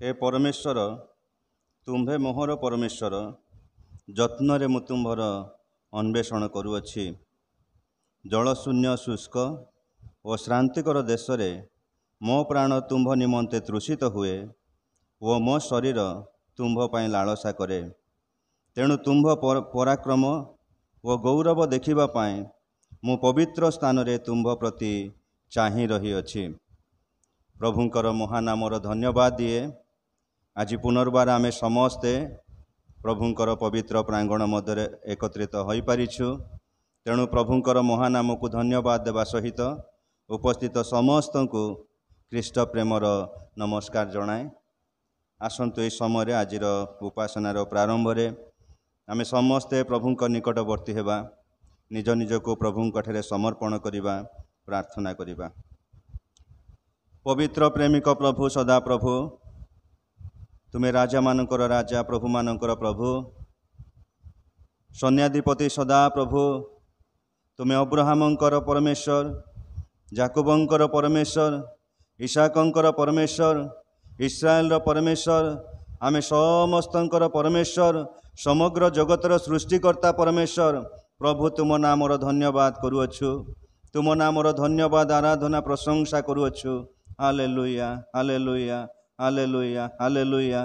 हे परमेश्वर तुम्भे मोहर परमेश्वर ଯତ୍ନରେ ମୁଁ ତୁମ୍ଭର ଅନ୍ୱେଷଣ କରୁଅଛି। ଜଳଶୂନ୍ୟ ଶୁଷ୍କ ଓ ଶ୍ରାନ୍ତିକର ଦେଶରେ ମୋ ପ୍ରାଣ ତୁମ୍ଭ ନିମନ୍ତେ ତୃଷିତ ହୁଏ ଓ ମୋ ଶରୀର ତୁମ୍ଭ ପାଇଁ ଲାଳସା କରେ। ତେଣୁ ତୁମ୍ଭ ପରାକ୍ରମ ଓ ଗୌରବ ଦେଖିବା ପାଇଁ ମୁଁ ପବିତ୍ର ସ୍ଥାନରେ ତୁମ୍ଭ ପ୍ରତି ଚାହିଁ ରହିଅଛି। ପ୍ରଭୁଙ୍କର ମହାନାମର ଧନ୍ୟବାଦ ଦିଏ। ଆଜି ପୁନର୍ବାର ଆମେ ସମସ୍ତେ ପ୍ରଭୁଙ୍କର ପବିତ୍ର ପ୍ରାଙ୍ଗଣ ମଧ୍ୟରେ ଏକତ୍ରିତ ହୋଇପାରିଛୁ। ତେଣୁ ପ୍ରଭୁଙ୍କର ମହାନାମକୁ ଧନ୍ୟବାଦ ଦେବା ସହିତ ଉପସ୍ଥିତ ସମସ୍ତଙ୍କୁ ଖ୍ରୀଷ୍ଟ ପ୍ରେମର ନମସ୍କାର ଜଣାଏ। ଆସନ୍ତୁ ଏହି ସମୟରେ ଆଜିର ଉପାସନାର ପ୍ରାରମ୍ଭରେ ଆମେ ସମସ୍ତେ ପ୍ରଭୁଙ୍କ ନିକଟବର୍ତ୍ତୀ ହେବା, ନିଜ ନିଜକୁ ପ୍ରଭୁଙ୍କଠାରେ ସମର୍ପଣ କରିବା, ପ୍ରାର୍ଥନା କରିବା। ପବିତ୍ର ପ୍ରେମିକ ପ୍ରଭୁ ସଦାପ୍ରଭୁ, ତୁମେ ରାଜାମାନଙ୍କର ରାଜା, ପ୍ରଭୁମାନଙ୍କର ପ୍ରଭୁ, ସୈନ୍ୟାଧିପତି ସଦାପ୍ରଭୁ। ତୁମେ ଅବ୍ରାହମଙ୍କର ପରମେଶ୍ୱର, ଯାକୋବଙ୍କର ପରମେଶ୍ୱର, ଇସାକଙ୍କର ପରମେଶ୍ୱର, ଇସ୍ରାଏଲର ପରମେଶ୍ୱର, ଆମେ ସମସ୍ତଙ୍କର ପରମେଶ୍ୱର, ସମଗ୍ର ଜଗତର ସୃଷ୍ଟିକର୍ତ୍ତା ପରମେଶ୍ୱର। ପ୍ରଭୁ ତୁମ ନାମର ଧନ୍ୟବାଦ କରୁଅଛୁ, ତୁମ ନାମର ଧନ୍ୟବାଦ ଆରାଧନା ପ୍ରଶଂସା କରୁଅଛୁ। Hallelujah, hallelujah, hallelujah, hallelujah.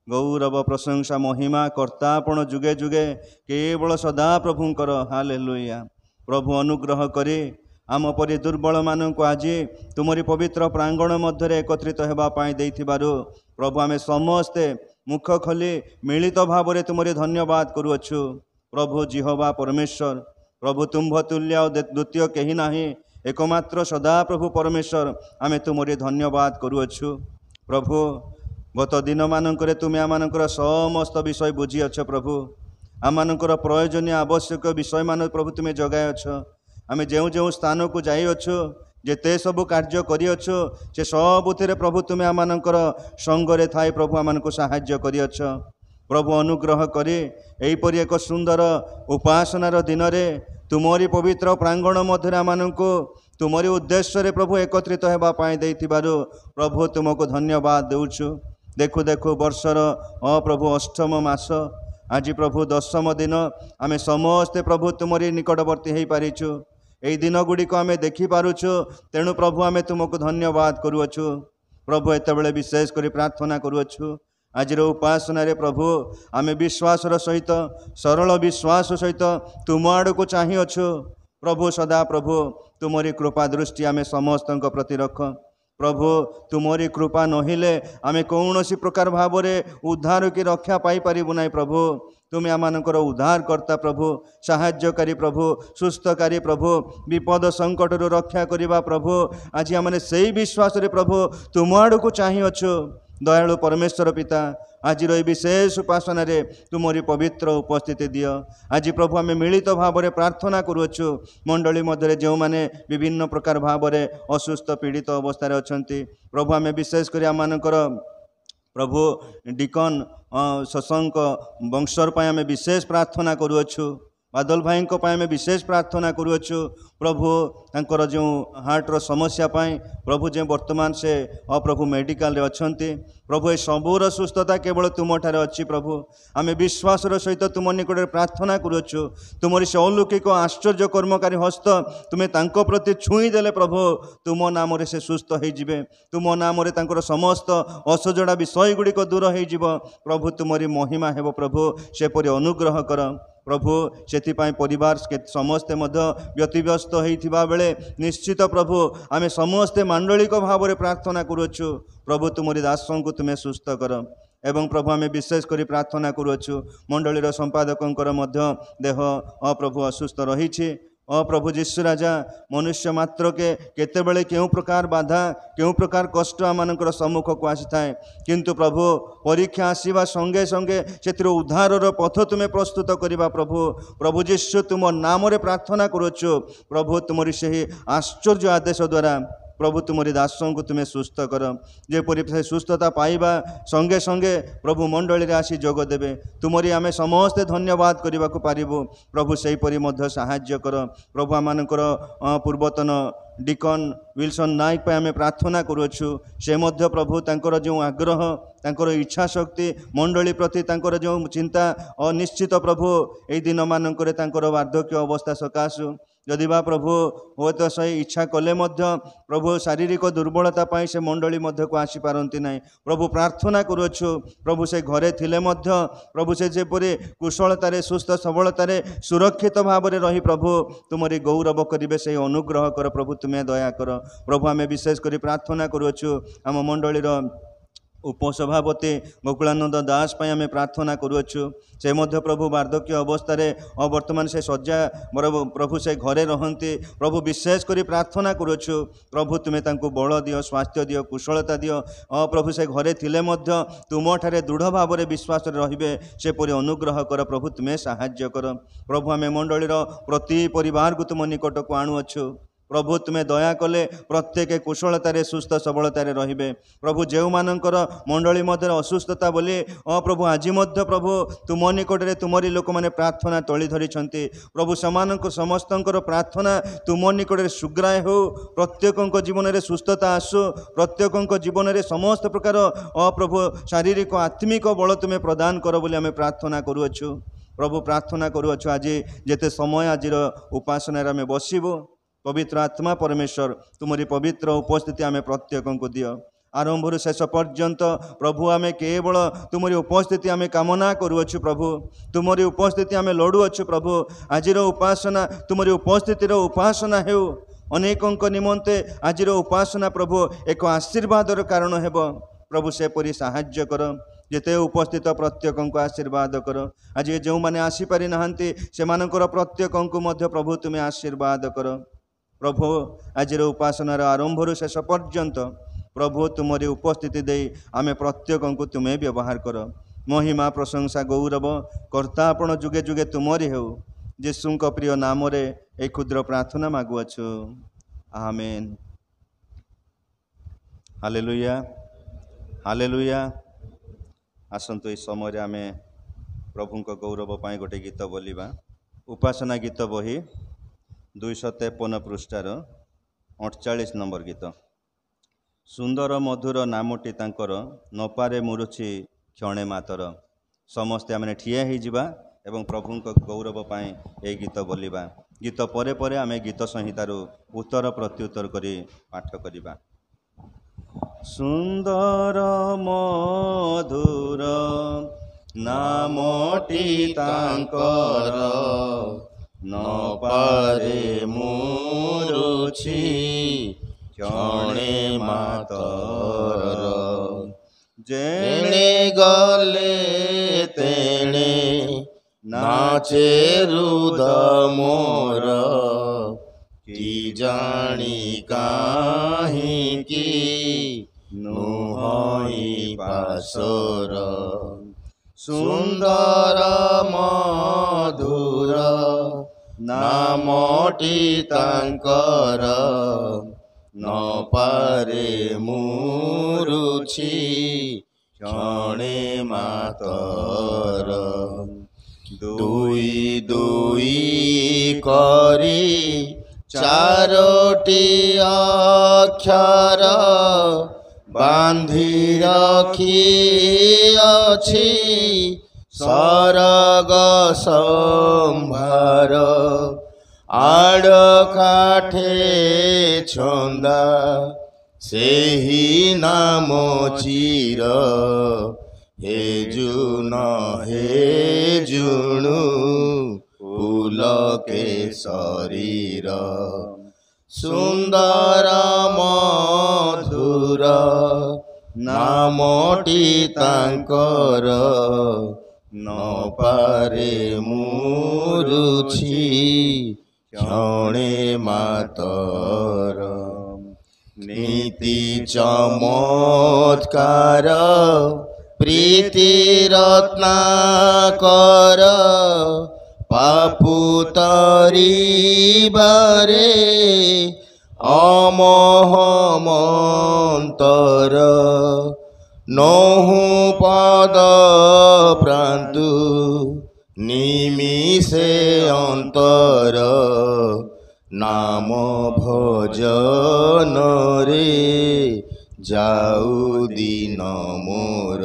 ଗୌରବ ପ୍ରଶଂସା ମହିମା କର୍ତ୍ତା ଆପଣ ଯୁଗେ ଯୁଗେ କେବଳ ସଦାପ୍ରଭୁଙ୍କର। ହାଲେଲୁୟା। ପ୍ରଭୁ ଅନୁଗ୍ରହ କରି ଆମ ପରି ଦୁର୍ବଳମାନଙ୍କୁ ଆଜି ତୁମରି ପବିତ୍ର ପ୍ରାଙ୍ଗଣ ମଧ୍ୟରେ ଏକତ୍ରିତ ହେବା ପାଇଁ ଦେଇଥିବାରୁ ପ୍ରଭୁ ଆମେ ସମସ୍ତେ ମୁଖ ଖୋଲି ମିଳିତ ଭାବରେ ତୁମରି ଧନ୍ୟବାଦ କରୁଅଛୁ। ପ୍ରଭୁ ଜିହୋବା ପରମେଶ୍ୱର, ପ୍ରଭୁ ତୁମ୍ଭ ତୁଲ୍ୟ ଆଉ ଦ୍ୱିତୀୟ କେହି ନାହିଁ, ଏକମାତ୍ର ସଦାପ୍ରଭୁ ପରମେଶ୍ୱର, ଆମେ ତୁମରି ଧନ୍ୟବାଦ କରୁଅଛୁ। ପ୍ରଭୁ ଗତ ଦିନମାନଙ୍କରେ ତୁମେ ଆମମାନଙ୍କର ସମସ୍ତ ବିଷୟ ବୁଝିଅଛ। ପ୍ରଭୁ ଆମମାନଙ୍କର ପ୍ରୟୋଜନୀୟ ଆବଶ୍ୟକ ବିଷୟମାନ ପ୍ରଭୁ ତୁମେ ଯୋଗାଇଅଛ। ଆମେ ଯେଉଁ ଯେଉଁ ସ୍ଥାନକୁ ଯାଇଅଛୁ, ଯେତେ ସବୁ କାର୍ଯ୍ୟ କରିଅଛୁ, ସେ ସବୁଥିରେ ପ୍ରଭୁ ତୁମେ ଆମମାନଙ୍କର ସଙ୍ଗରେ ଥାଇ ପ୍ରଭୁ ଆମମାନଙ୍କୁ ସାହାଯ୍ୟ କରିଅଛ। ପ୍ରଭୁ ଅନୁଗ୍ରହ କରି ଏହିପରି ଏକ ସୁନ୍ଦର ଉପାସନାର ଦିନରେ ତୁମରି ପବିତ୍ର ପ୍ରାଙ୍ଗଣ ମଧ୍ୟରେ ଆମମାନଙ୍କୁ ତୁମରି ଉଦ୍ଦେଶ୍ୟରେ ପ୍ରଭୁ ଏକତ୍ରିତ ହେବା ପାଇଁ ଦେଇଥିବାରୁ ପ୍ରଭୁ ତୁମକୁ ଧନ୍ୟବାଦ ଦେଉଛୁ। ଦେଖୁ ଦେଖୁ ବର୍ଷର ପ୍ରଭୁ ଅଷ୍ଟମ ମାସ, ଆଜି ପ୍ରଭୁ ଦଶମ ଦିନ, ଆମେ ସମସ୍ତେ ପ୍ରଭୁ ତୁମରି ନିକଟବର୍ତ୍ତୀ ହୋଇପାରିଛୁ। ଏହି ଦିନ ଗୁଡ଼ିକ ଆମେ ଦେଖିପାରୁଛୁ, ତେଣୁ ପ୍ରଭୁ ଆମେ ତୁମକୁ ଧନ୍ୟବାଦ କରୁଅଛୁ। ପ୍ରଭୁ ଏତେବେଳେ ବିଶେଷ କରି ପ୍ରାର୍ଥନା କରୁଅଛୁ, ଆଜିର ଉପାସନାରେ ପ୍ରଭୁ ଆମେ ବିଶ୍ୱାସର ସହିତ, ସରଳ ବିଶ୍ୱାସ ସହିତ ତୁମ ଆଡ଼କୁ ଚାହିଁଅଛୁ। ପ୍ରଭୁ ସଦାପ୍ରଭୁ ତୁମରି କୃପା ଦୃଷ୍ଟି ଆମେ ସମସ୍ତଙ୍କ ପ୍ରତି ରଖ। ପ୍ରଭୁ ତୁମରି କୃପା ନହେଲେ ଆମେ କୌଣସି ପ୍ରକାର ଭାବରେ ଉଦ୍ଧାର କି ରକ୍ଷା ପାଇପାରିବୁ ନାହିଁ। ପ୍ରଭୁ ତୁମେ ଆମମାନଙ୍କର ଉଦ୍ଧାରକର୍ତ୍ତା ପ୍ରଭୁ, ସାହାଯ୍ୟକାରୀ ପ୍ରଭୁ, ସୁସ୍ଥକାରୀ ପ୍ରଭୁ, ବିପଦ ସଙ୍କଟରୁ ରକ୍ଷା କରିବା ପ୍ରଭୁ। ଆଜି ଆମେ ସେଇ ବିଶ୍ୱାସରେ ପ୍ରଭୁ ତୁମ ଆଡ଼କୁ ଚାହିଁଅଛୁ। ଦୟାଳୁ ପରମେଶ୍ୱର ପିତା, ଆଜିର ଏହି ବିଶେଷ ଉପାସନାରେ ତୁମରି ପବିତ୍ର ଉପସ୍ଥିତି ଦିଅ। ଆଜି ପ୍ରଭୁ ଆମେ ମିଳିତ ଭାବରେ ପ୍ରାର୍ଥନା କରୁଅଛୁ, ମଣ୍ଡଳୀ ମଧ୍ୟରେ ଯେଉଁମାନେ ବିଭିନ୍ନ ପ୍ରକାର ଭାବରେ ଅସୁସ୍ଥ ପୀଡ଼ିତ ଅବସ୍ଥାରେ ଅଛନ୍ତି, ପ୍ରଭୁ ଆମେ ବିଶେଷ କରି ଆମମାନଙ୍କର ପ୍ରଭୁ ଡିକନ୍ ଶଶାଙ୍କ ବଂଶର ପାଇଁ ଆମେ ବିଶେଷ ପ୍ରାର୍ଥନା କରୁଅଛୁ। ବାଦଲ ଭାଇଙ୍କ ପାଇଁ ଆମେ ବିଶେଷ ପ୍ରାର୍ଥନା କରୁଅଛୁ। ପ୍ରଭୁ ତାଙ୍କର ଯେଉଁ ହାର୍ଟର ସମସ୍ୟା ପାଇଁ ପ୍ରଭୁ ଯେ ବର୍ତ୍ତମାନ ସେ ପ୍ରଭୁ ମେଡ଼ିକାଲରେ ଅଛନ୍ତି, ପ୍ରଭୁ ଏ ସବୁର ସୁସ୍ଥତା କେବଳ ତୁମଠାରେ ଅଛି। ପ୍ରଭୁ ଆମେ ବିଶ୍ୱାସର ସହିତ ତୁମ ନିକଟରେ ପ୍ରାର୍ଥନା କରୁଅଛୁ, ତୁମରି ସେ ଅଲୌକିକ ଆଶ୍ଚର୍ଯ୍ୟ କର୍ମକାରୀ ହସ୍ତ ତୁମେ ତାଙ୍କ ପ୍ରତି ଛୁଇଁ ଦେଲେ ପ୍ରଭୁ ତୁମ ନାମରେ ସେ ସୁସ୍ଥ ହୋଇଯିବେ। ତୁମ ନାମରେ ତାଙ୍କର ସମସ୍ତ ଅସଜଡ଼ା ବିଷୟ ଗୁଡ଼ିକ ଦୂର ହୋଇଯିବ। ପ୍ରଭୁ ତୁମରି ମହିମା ହେବ। ପ୍ରଭୁ ସେପରି ଅନୁଗ୍ରହ କର। ପ୍ରଭୁ ସେଥିପାଇଁ ପରିବାର ସମସ୍ତେ ମଧ୍ୟ ବ୍ୟତିବ୍ୟସ୍ତ ହୋଇଥିବା ବେଳେ ନିଶ୍ଚିତ ପ୍ରଭୁ ଆମେ ସମସ୍ତେ ମାଣ୍ଡଳିକ ଭାବରେ ପ୍ରାର୍ଥନା କରୁଅଛୁ। ପ୍ରଭୁ ତୁମରି ଦାସଙ୍କୁ ତୁମେ ସୁସ୍ଥ କର। ଏବଂ ପ୍ରଭୁ ଆମେ ବିଶେଷ କରି ପ୍ରାର୍ଥନା କରୁଅଛୁ, ମଣ୍ଡଳୀର ସମ୍ପାଦକଙ୍କର ମଧ୍ୟ ଦେହ ପ୍ରଭୁ ଅସୁସ୍ଥ ରହିଛି। ପ୍ରଭୁ ଯୀଶୁ ରାଜା, ମନୁଷ୍ୟ ମାତ୍ରକେ କେତେବେଳେ କେଉଁ ପ୍ରକାର ବାଧା, କେଉଁ ପ୍ରକାର କଷ୍ଟ ଆମମାନଙ୍କର ସମ୍ମୁଖକୁ ଆସିଥାଏ, କିନ୍ତୁ ପ୍ରଭୁ ପରୀକ୍ଷା ଆସିବା ସଙ୍ଗେ ସଙ୍ଗେ ସେଥିରୁ ଉଦ୍ଧାରର ପଥ ତୁମେ ପ୍ରସ୍ତୁତ କରିବା। ପ୍ରଭୁ ପ୍ରଭୁ ଯୀଶୁ ତୁମ ନାମରେ ପ୍ରାର୍ଥନା କରୁଅଛୁ। ପ୍ରଭୁ ତୁମରି ସେହି ଆଶ୍ଚର୍ଯ୍ୟ ଆଦେଶ ଦ୍ୱାରା प्रभु तुमरी दासों को तुम्हें सुस्थ कर जेपरी से सुस्थता पाइबा संगे संगे प्रभु मंडली आसी जोग देवे तुमरी आमे समस्ते धन्यवाद करने को पारिबु प्रभु सेहीपरि मध्य साहाय्य कर प्रभु आमानकर पूर्वतन डिकन विल्सन नायक पे आम प्रार्थना करुछु से मध्य प्रभु तांकर जो आग्रह तांकर इच्छा शक्ति मंडली प्रति तांकर जो चिंता अनिश्चित प्रभु यही दिन मानक तांकर वार्धक्य अवस्था सकाशु जदि बा प्रभु हो तो सही इच्छा कले मध्य प्रभु शारीरिक दुर्बलता पाई से मंडली मध्य को आसी पारती ना प्रभु प्रार्थना करुछु प्रभु से घरे थिले मध्य प्रभु से जेपरी कुशलतार सुस्थ सबलतार सुरक्षित भाव में रही प्रभु तुमरी गौरव करेंगे से अनुग्रह कर प्रभु तुम्हें दया कर प्रभु आम विशेष कर प्रार्थना करुछु आम मंडलीर उपसभापति गोकुलानंद दास पर आम प्रार्थना करुछु से मध्य प्रभु वार्धक्य अवस्था वर्तमान से शज्या प्रभु से घरे रहती प्रभु विशेष कर प्रार्थना करुछु प्रभु तुम्हें तांको बल दियो स्वास्थ्य दियो कुशलता दियो प्रभु से घरे थिले मध्य तुम ठारे दृढ़ भाव में विश्वास रहिबे से परि अनुग्रह कर प्रभु तुम्हें साहाय्य कर प्रभु आम मंडलीर प्रति परिवार को तुम निकट को आणुअछु प्रभु तुम्हें दया कले प्रत्येक कुशलतार सुस्थ सबलतार रहिबे प्रभु जो मानकर मंडली मध्य असुस्थता बोली प्रभु आज मध्य प्रभु तुम निकट में तुमरी लोक मैंने प्रार्थना तोली धरी प्रभु समानक समस्त प्रार्थना तुम निकट में सुग्राय हो प्रत्येक जीवन में सुस्थता आसु प्रत्येक जीवन में समस्त प्रकार प्रभु शारीरिक आत्मिक बल तुम्हें प्रदान कर बोली आम प्रार्थना करुछु प्रभु प्रार्थना करुछु आज जेते समय आज उपासना आम बसबू पवित्र आत्मा परमेश्वर तुमरी पवित्र उपस्थिति आम प्रत्येक को दियो आरंभ शेष पर्यंत प्रभु आम केवल तुमरी उपस्थिति आम कामना करुछु प्रभु तुमरी उपस्थिति आम लड़ुअछु प्रभु आजिर उपासना तुमरी उपस्थितिर उपासना हेउ अनेकों निमंते आजिर उपासना प्रभु एक आशीर्वादर कारण हेब प्रभु से परि साहाय्य कर जेते उपस्थित प्रत्येक को आशीर्वाद कर आज जो मैंने आसीपारि नाहांती सेमानकर प्रत्येक को मध्य प्रभु तुम्हें आशीर्वाद कर प्रभु आज उपासनार आरंभ शेष पर्यंत प्रभु तुमरी उपस्थिति दे आमे प्रत्येक को तुम्हें व्यवहार कर महिमा प्रशंसा गौरव कर्ता आपण जुगे जुगे तुमरी हो यीशु प्रिय नाम रे एक क्षुद्र प्रार्थना मागुअछु आमेन। Hallelujah hallelujah. आसंतु इस समय आमे प्रभु को गौरव पाई गोटे गीत बोलिबा उपासना गीत बही 253 पृष्ठार 48 नंबर गीत सुंदर मधुर नामटी तांकर नपारे मुरुछि क्षणे मातर समस्ते आम ठिया हो जावा एवं प्रभु गौरव पाई ए गीत बोलिबा गीत परे परे आम गीत संहितार उत्तर प्रत्युत्तर करी पाठ करिबा। सुंदर मधुर नामटी तांकर नपारे मुरुछि क्षणे मातर जेणे गले तेणे नाचे रुद मोर की जानी काहि की नुहई पासोर सुंदर मधुर नामटी तांकर नपारे मुरुछि क्षणे मातर दुई दुई करी चारोटी अक्षर बांधी रखी अछि सरग संभार आड़ काठे छंदा सेही नाम चिर हे जुन हे जुणु पुलके शरीर सुंदर मधुर नामटी तांकर नपारे मुरुछि क्षणे मातर नीति चमत्कार प्रीति रत्नाकर पापु तरिबारे अमोहमंतर नहु पद प्रान्तु निमिषे अंतर नाम भजन रे जाऊ दिन मोर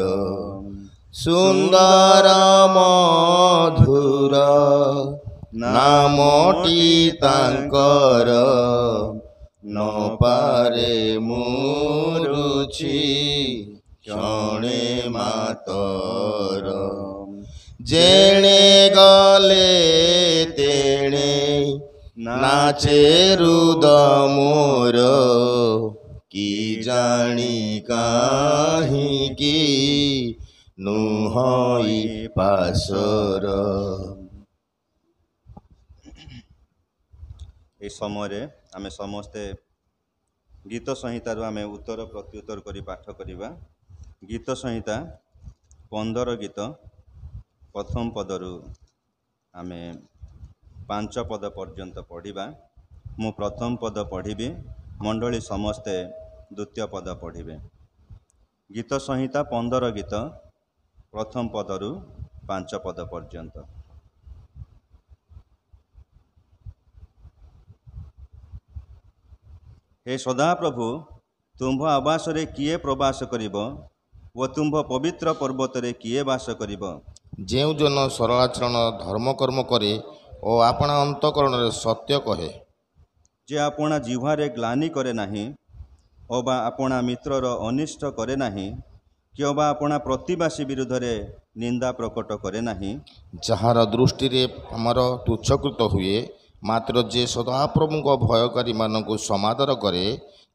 सुंदर मधुर नामटी तांकर न पारे मुरुछि क्षणे मातर जेणे गले तेणे नाचे रुद मोर की जानी काहिकी नुहई पासर। ए समय आम समस्ते गीत संहितार आम उत्तर प्रत्युत्तर करी पाठ करिबा। गीत संहिता 15 गीत प्रथम पदरु आम 5 पद पर्यंत पढ़िबा। मु प्रथम पद पढ़िबी, मंडली समस्ते द्वितीय पद पढ़िबे। गीत संहिता 15 गीत प्रथम पदरु 5 पद पर्यंत। हे सदा प्रभु, तुम्भ आवास रे किए प्रवास करिब व तुम्भ पवित्र पर्वत रे किए वास करिब। जेउ जन सरलाचरण धर्म कर्म करे और आपना अंतकरण सत्य कहे, जे आपना जिह्वारे ग्लानि करे नाही अबा आपना मित्रर अनिष्ट करे नाही कि अबा आपना प्रतिवासी विरुद्ध रे निंदा प्रकट करे नाही। जहार दृष्टि रे हमर तुच्छकृत हुए, मात्र जे सदाप्रभु को भयकारी मानक समादर करे,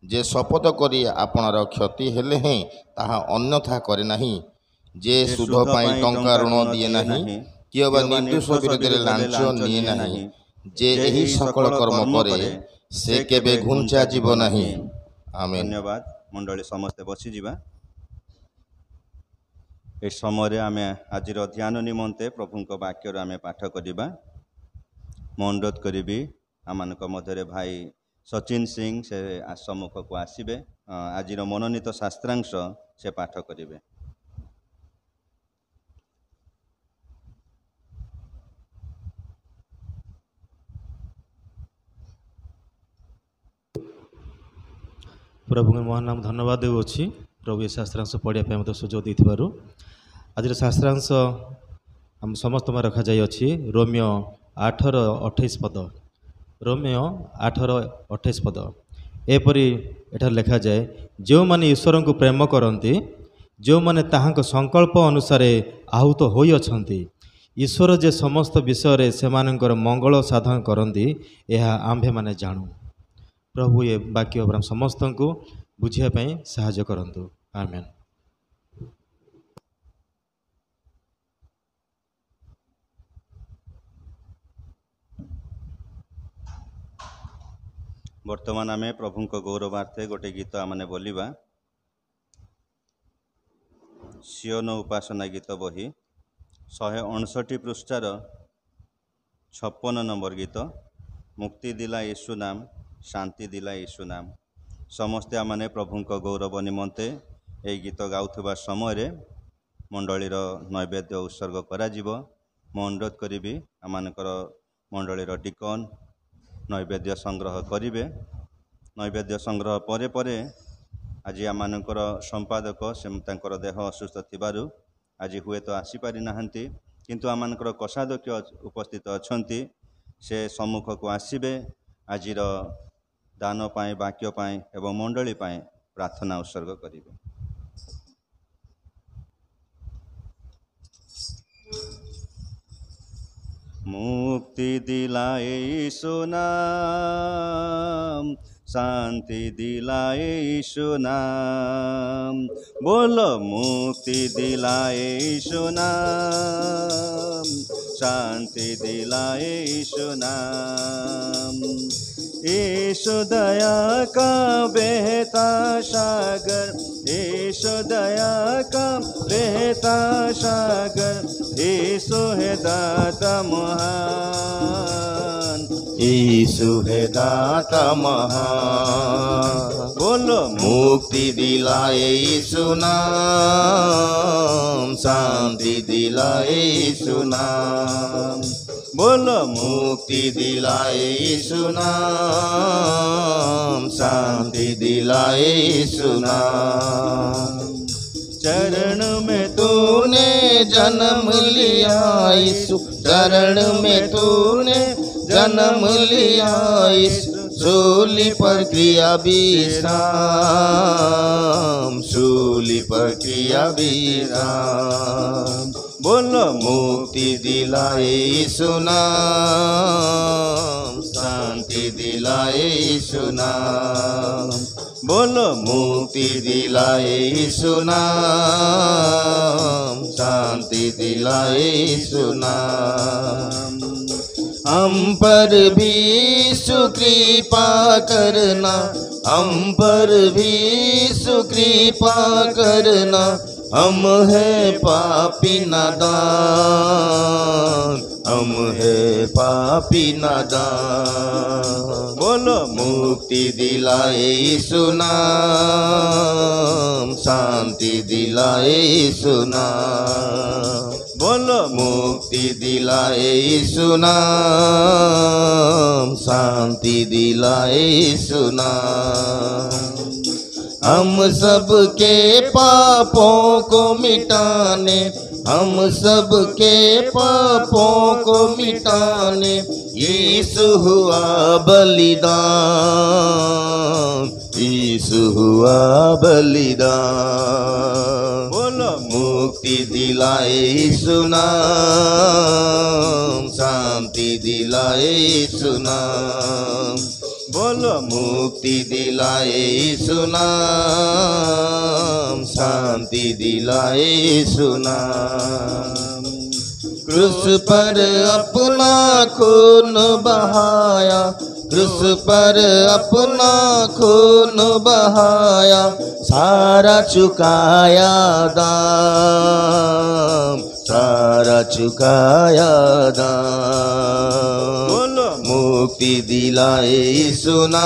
जे शपथ करी आपणार क्षति हेले हैं ताहा अन्यथा करे नाही, जे सुध पाई टंका ऋण दिए नाही कि अबा निर्दोष विरोध रे लांच निए नाही, जे एही सकल कर्म करे से केबे घुंचा जीव नाही। आमेन। धन्यवाद। मंडली समस्ते बसी जिबा। ए समय आम आज ध्यान निमंते प्रभु वाक्य आम पाठ करिबा। मैं अनुरोध करी आम मध्य भाई सचिन सिंह से सम्मुख को आसबे। आज मनोनीत शास्त्रांश से पाठ करेंगे। प्रभु महान नाम धन्यवाद देउछि। प्रभु ये शास्त्रांश पढ़ाई मत सुजोग देथिबारु। आज शास्त्रांश आम समस्त में रखा जाय अछि रोमियो 8:28 पद। रोमियो 8:28 पद एपरी एठार लिखा जाए, जो माने ईश्वर को प्रेम करती, जो माने ताहांक संकल्प अनुसार आहूत होई अछंती, ईश्वर जे समस्त विषय से मंगल साधन करती यह आंभे माने जानू। प्रभु ये वाक्य समस्त को बुझापी साहाय्य करंतु। आमेन। वर्तमान आम प्रभु गौरवार्थे गोटे गीत आमने बोलिबा। सियोन उपासना गीत बही 159 पृष्ठार 56 नंबर गीत। मुक्ति दिला यीशु नाम, शांति दिला यीशु नाम। समस्ते आमने प्रभु गौरव निमंते ये गीत गाउथबा समय मंडलीर नैवेद्य उत्सर्ग करा जिवो। मो अनुरोध करी आमनकर मंडलीर डिकन नैवेद्य संग्रह करिवे। नैवेद्य संग्रह परे परे आज आमनकर संपादक से तांकर देह असुस्थ थिबारु आज हुए तो आसी पारि नाहंती, किंतु आमनकर कोषाध्यक्ष उपस्थित अछंती। से सम्मुख को आसीबे। आजिर दान पाए, वाक्य पाए एवं मंडली पाए प्रार्थना उत्सर्ग करिवे। मुक्ति दिलाए यीशु नाम, शांति दिलाए यीशु नाम। बोलो मुक्ति दिलाए यीशु नाम, शांति दिलाए यीशु नाम। यीशु दया का बहता सागर, यीशु दया का बहता सागर, यीशु है दाता महान, यीशु है दाता महान। बोलो मुक्ति दिलाए यीशु नाम, शांति दिलाए यीशु नाम। बोलो मुक्ति दिलाए यीशु नाम, शांति दिलाए यीशु नाम। चरण में तूने जन्म लिया यीशु, चरण में तूने जन्म लिया यीशु, सूली पर किया विश्राम, सूली पर किया विश्राम। बोलो मुक्ति दिलाए यीशु नाम, शांति दिलाए यीशु नाम। बोलो मुक्ति दिलाए यीशु नाम, शांति दिलाए यीशु नाम। हम पर भी सुकृपा करना, हम पर भी सुकृपा करना, हम है पापी नादान, हम है पापी नादान। बोलो मुक्ति दिलाए यीशु नाम, शांति दिलाए यीशु नाम। बोलो मुक्ति दिलाए यीशु नाम, शांति दिलाए यीशु नाम। हम सबके पापों को मिटाने, हम सबके पापों को मिटाने यीशु हुआ बलिदान, यीशु हुआ बलिदान। बोलो मुक्ति दिलाए यीशु नाम, शांति दिलाए यीशु नाम। बोलो मुक्ति दिलाए यीशु नाम, शांति दिलाए यीशु नाम। क्रूस पर अपना खून बहाया, क्रूस पर अपना खून बहाया, सारा चुकाया दाम, सारा चुकाया दाम। बोलो मुक्ति दिलाए यीशु नाम,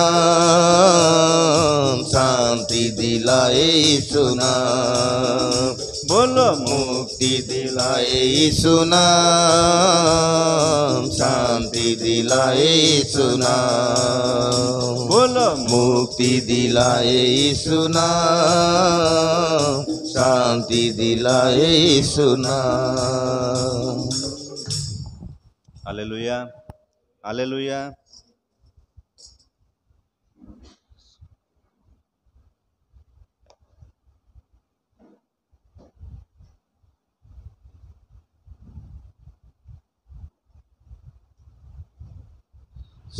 शांति दिलाए यीशु नाम। बोलो मुक्ति दिलाए यीशु नाम, शांति दिलाए यीशु नाम। बोलो मुक्ति दिलाए यीशु नाम, शांति दिलाए यीशु नाम। Hallelujah hallelujah.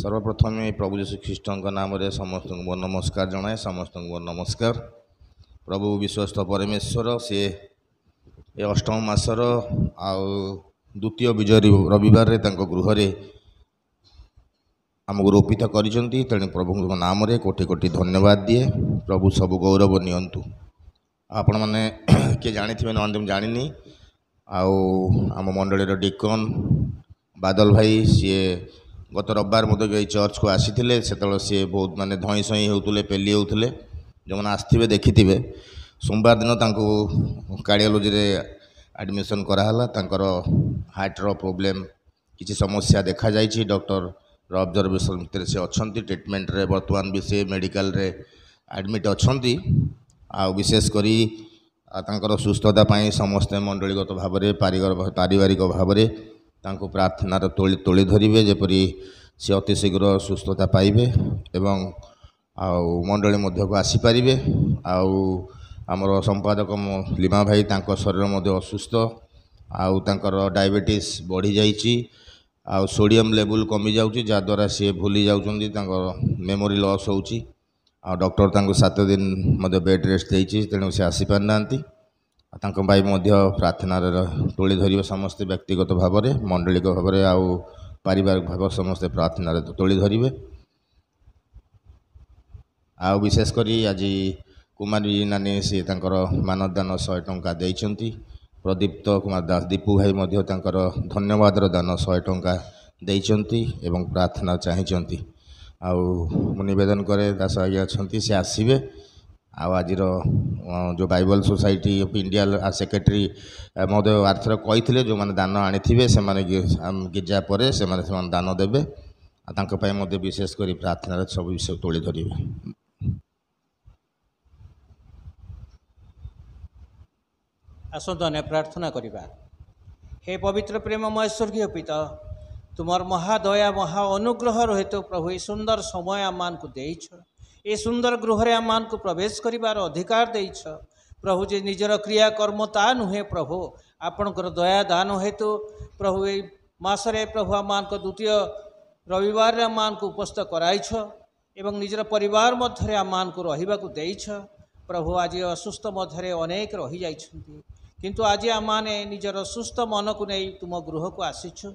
सर्वप्रथमे प्रभु यीशु ख्रीष्टଙ୍କ ନାମରେ ସମସ୍ତଙ୍କୁ ମୋର ନମସ୍କାର ଜଣାଏ। ସମସ୍ତଙ୍କୁ ମୋର ନମସ୍କାର। ପ୍ରଭୁ ବିଶ୍ୱସ୍ତ ପରମେଶ୍ୱର ସେ ଏ ଅଷ୍ଟମ ମାସର ଆଉ ଦ୍ୱିତୀୟ ବିଜୟ ରବିବାରରେ ତାଙ୍କ ଗୃହରେ ଆମକୁ ରୋପିତ କରିଛନ୍ତି। ତେଣୁ ପ୍ରଭୁଙ୍କ ନାମରେ କୋଟି କୋଟି ଧନ୍ୟବାଦ ଦିଏ। ପ୍ରଭୁ ସବୁ ଗୌରବ ନିଅନ୍ତୁ। ଆପଣମାନେ କିଏ ଜାଣିଥିବେ ନା ମୁଁ ଜାଣିନି, ଆଉ ଆମ ମଣ୍ଡଳୀର ଡିକନ୍ ବାଦଲ ଭାଇ ସିଏ ଗତ ରବିବାର ମଧ୍ୟ ଏଇ ଚର୍ଚ୍ଚକୁ ଆସିଥିଲେ। ସେତେବେଳେ ସିଏ ବହୁତ ମାନେ ଧଇଁ ସଇଁ ହେଉଥିଲେ, ପେଲି ହେଉଥିଲେ। ଯେଉଁମାନେ ଆସିଥିବେ ଦେଖିଥିବେ, ସୋମବାର ଦିନ ତାଙ୍କୁ କାର୍ଡ଼ିଓଲୋଜିରେ ଆଡ଼ମିସନ୍ କରାହେଲା। ତାଙ୍କର ହାର୍ଟର ପ୍ରୋବ୍ଲେମ୍ କିଛି ସମସ୍ୟା ଦେଖାଯାଇଛି। ଡକ୍ଟର ଅବଜର୍ଭେସନ୍ ଭିତରେ ସେ ଅଛନ୍ତି, ଟ୍ରିଟମେଣ୍ଟରେ ବର୍ତ୍ତମାନ ବି ସେ ମେଡ଼ିକାଲରେ ଆଡ଼ମିଟ୍ ଅଛନ୍ତି। ଆଉ ବିଶେଷ କରି ତାଙ୍କର ସୁସ୍ଥତା ପାଇଁ ସମସ୍ତେ ମଣ୍ଡଳୀଗତ ଭାବରେ ପାରିବାରିକ ଭାବରେ ତାଙ୍କୁ ପ୍ରାର୍ଥନାର ତୋଳି ଧରିବେ, ଯେପରି ସେ ଅତି ଶୀଘ୍ର ସୁସ୍ଥତା ପାଇବେ ଏବଂ ଆଉ ମଣ୍ଡଳୀ ମଧ୍ୟକୁ ଆସିପାରିବେ। ଆଉ ଆମର ସମ୍ପାଦକ ଲିମା ଭାଇ, ତାଙ୍କ ଶରୀର ମଧ୍ୟ ଅସୁସ୍ଥ, ଆଉ ତାଙ୍କର ଡାଇବେଟିସ୍ ବଢ଼ିଯାଇଛି, ଆଉ ସୋଡ଼ିୟମ୍ ଲେବୁଲ୍ କମିଯାଉଛି, ଯାହାଦ୍ୱାରା ସିଏ ଭୁଲି ଯାଉଛନ୍ତି, ତାଙ୍କର ମେମୋରି ଲସ୍ ହେଉଛି। ଆଉ ଡକ୍ଟର ତାଙ୍କୁ 7 ଦିନ ମଧ୍ୟ ବେଡ଼୍ ରେଷ୍ଟ ଦେଇଛି, ତେଣୁ ସେ ଆସିପାରିନାହାନ୍ତି। ତାଙ୍କ ପାଇଁ ମଧ୍ୟ ପ୍ରାର୍ଥନାର ତୋଳି ଧରିବେ ସମସ୍ତେ, ବ୍ୟକ୍ତିଗତ ଭାବରେ, ମଣ୍ଡଳିକ ଭାବରେ ଆଉ ପାରିବାରିକ ଭାବରେ ସମସ୍ତେ ପ୍ରାର୍ଥନାରେ ତୋଳି ଧରିବେ। ଆଉ ବିଶେଷ କରି ଆଜି କୁମାରୀ ନାନୀ ସିଏ ତାଙ୍କର ମାନଦାନ 100 ଟଙ୍କା ଦେଇଛନ୍ତି। ପ୍ରଦୀପ୍ତ କୁମାର ଦାସ ଦୀପୁ ଭାଇ ମଧ୍ୟ ତାଙ୍କର ଧନ୍ୟବାଦର ଦାନ 100 ଟଙ୍କା ଦେଇଛନ୍ତି ଏବଂ ପ୍ରାର୍ଥନା ଚାହିଁଛନ୍ତି। ଆଉ ମୁଁ ନିବେଦନ କରେ ଦାସ ଆଜ୍ଞା ଅଛନ୍ତି ସେ ଆସିବେ। ଆଉ ଆଜିର ଯେଉଁ Bible society of India secretary ମହୋଦୟ ଆରଥର କହିଥିଲେ ଯେଉଁମାନେ ଦାନ ଆଣିଥିବେ ସେମାନେ ଗିର୍ଜା ପରେ ସେମାନେ ଦାନ ଦେବେ। ଆଉ ତାଙ୍କ ପାଇଁ ମଧ୍ୟ ବିଶେଷ କରି ପ୍ରାର୍ଥନାରେ ସବୁ ବିଷୟ ତୋଳି ଧରିବେ। ଆସନ୍ତୁ ଆମେ ପ୍ରାର୍ଥନା କରିବା। हे पवित्र प्रेममय स्वर्गीय पिता, तुमर महादया महा अनुग्रह हेतु प्रभु ये सुंदर समय आम को देछ, ये सुंदर गृह आम को प्रवेश करिवार अधिकार देछ प्रभु। जे निजर क्रिया कर्म ता नुहे प्रभु, आपणकर दया दान हेतु प्रभु ये मासरे प्रभु आम को द्वितीय रविवार आम को उपस्थित कराइछ एवं निजर परिवार मध्य आम को रहिबा को देछ प्रभु। आज असुस्थ मध्य अनेक रही जाइछन्ति, किंतु आज आमाने निजर सुस्थ मन को नहीं तुम गृह को आसीछु।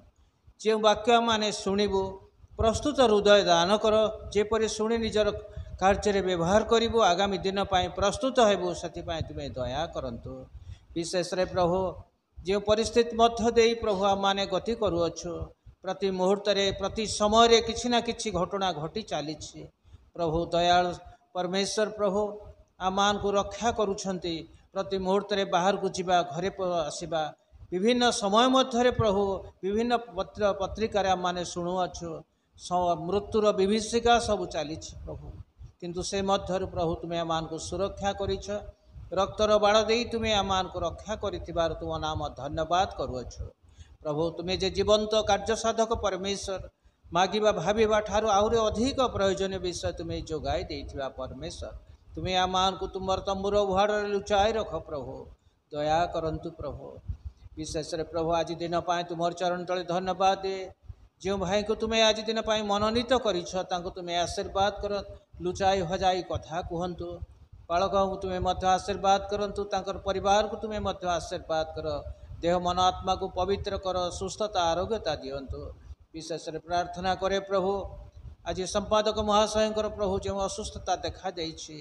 जो वाक्य माने शुणु प्रस्तुत हृदय दान कर, जेपरि शुणी निजर कार्य व्यवहार करूँ आगामी दिन पर प्रस्तुत हेबु से तुम्हें दया करंतु। विशेष प्रभु जो परिस्थिति मध्य दे प्रभु आमाने गति करुअछु, प्रति मुहूर्त प्रति समय किछि ना किछि घटना घटी चली प्रभु। दयाल परमेश्वर प्रभु आमान को रक्षा करुछंती, प्रति मुहूर्त बाहर को जीवा घरे आसवा विभिन्न समय मध्य प्रभु विभिन्न पत्र पत्रिकार आम शुणुअछु मृत्युर विभीषिका सब चली प्रभु। किंतु से मध्य प्रभु तुम्हें आमान को सुरक्षा करिछ, रक्तर बाण दे तुम्हें आमान को रक्षा कर तुम नाम धन्यवाद करुअछु प्रभु। तुम्हें जे जीवंत कार्य साधक परमेश्वर मागिबा भाविबा ठारू आहुरी अधिक प्रयोजन विषय तुम्हें जोगाई देथिबा परमेश्वर, तुम्हें आमान को तुम तंबुर उहाड़ लुचाई रख प्रभु। दया करंतु प्रभु। विशेष प्रभु आज दिन पाए तुम चरण तले धन्यवाद दे। जो भाई को तुम्हें आज दिन पाए मनोनीत करिछ तांको तुम्हें आशीर्वाद कर, लुचाई हजाई कथा कहतु। बालक को तुम्हें मध्य आशीर्वाद करंतु, तांकर परिवार को तुम्हें मध्य आशीर्वाद कर, देह मन आत्मा को पवित्र कर, सुस्थता आरोग्यता दियंतु। विशेष प्रार्थना करे प्रभु आज संपादक महाशय प्रभु जो असुस्थता देखा देछि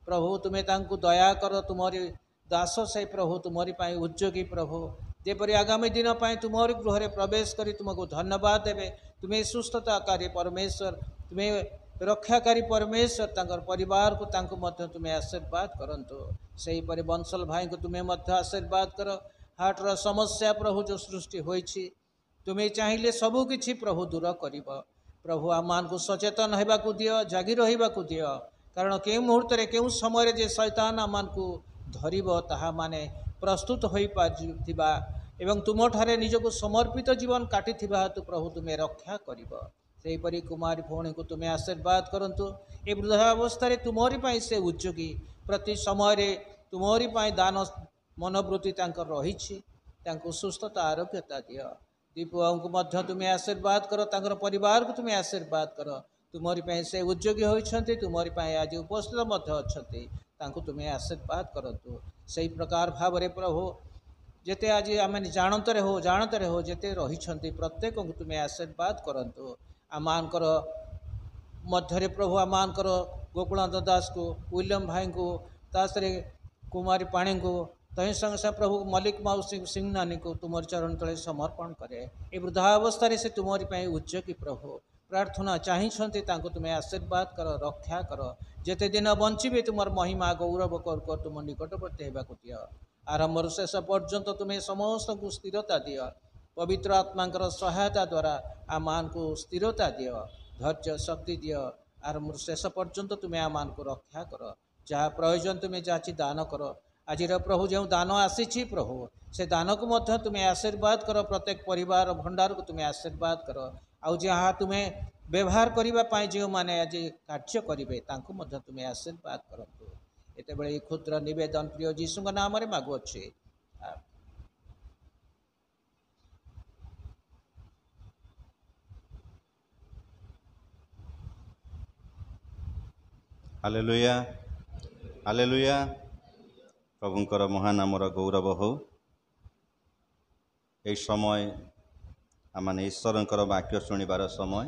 प्रभु, तुम्हें तांको दया कर, तुमरी दास से प्रभु तुमरी पाई उद्योगी प्रभु, जेपरि आगामी दिन पाई तुमरी गृह प्रवेश करी तुमको धन्यवाद देवे। तुम्हें सुस्थताकारी परमेश्वर, तुम्हें रक्षाकारी परमेश्वर, तांकर परिवार को तांको मध्य तुम्हें आशीर्वाद करंतु। सही परि बंसल भाई को तुम्हें मध्य आशीर्वाद कर। हार्टर समस्या प्रभु जो सृष्टि होइछि तुम्हें चाहिए सबू किछि प्रभु दूर कर प्रभु। आमान को सचेतन होगा दियो, जागी रहा दियो, कारण के मुहूर्त के समय जे शैतान आमान को धरिब ताहा माने प्रस्तुत हो पारिथिबा एवं तुम ठारे निजको समर्पित जीवन काटी हेतु प्रभु तुम्हें रक्षा करिब। सेहीपरि कुमारी भौणी को तुम्हें आशीर्वाद करंतु। ए वृद्धावस्था तुमरी पाई से उद्योगी, प्रति समय तुमरी पाई दान मनोवृत्ति तांकर रहिछि, तांको सुस्थता आरोग्यता दियो। दीपू को मध्य तुम्हें आशीर्वाद कर, तांकर परिवार को तुम्हें आशीर्वाद कर। तुमरी पाई से उद्योगी होइछन्ति, तुमरी पाई आज उपस्थित मध्य अछन्ति, तांको तुम्हें आशीर्वाद करंतु। सही प्रकार भाव रे प्रभु जेते आज आम जानतरे हो जेते रहिछन्ति प्रत्येक को तुम्हें आशीर्वाद करंतु। आमानकर मध्य प्रभु आमानकर गोकुलानंद दास को, विलियम भाई को, तासरे कुमारी पाणी को, तही संग संग प्रभु मलिक मौसी सिंह नानी को तुमर चरण तले समर्पण करे। ए वृद्धावस्था से तुमरी पाई उद्योगी प्रभु प्रार्थना चाहिए तांको तुम्हें आशीर्वाद कर, रक्षा कर। जेते दिन बंचिबे तुमर महिमा गौरव कर तुम निकटवर्ती होगा दिय। आरंभ शेष पर्यंत तुम्हें समस्त को स्थिरता दिय। पवित्र आत्मा सहायता द्वारा आमान को स्थिरता दिय, धैर्य शक्ति दिय। आरंभ शेष पर्यंत तुम्हें आमान को रक्षा कर। जहाँ प्रयोजन तुम्हें जाची दान कर। आज प्रभु जो दान आसी प्रभु से दान को मध्य तुम्हें आशीर्वाद कर। प्रत्येक परिवार भंडार को तुम्हें आशीर्वाद कर। आउ जहाँ तुम्हें व्यवहार करने जो मैंने आज कार्य करेंगे तांको मध्य तुम्हें आशीर्वाद करंतु। एते बेले क्षुद्र निवेदन प्रिय जीशु नाम रे मागुअछि। Hallelujah hallelujah. प्रभुंकर महानामर गौरव हो। यह समय आम ईश्वर वाक्य शुणिबार समय,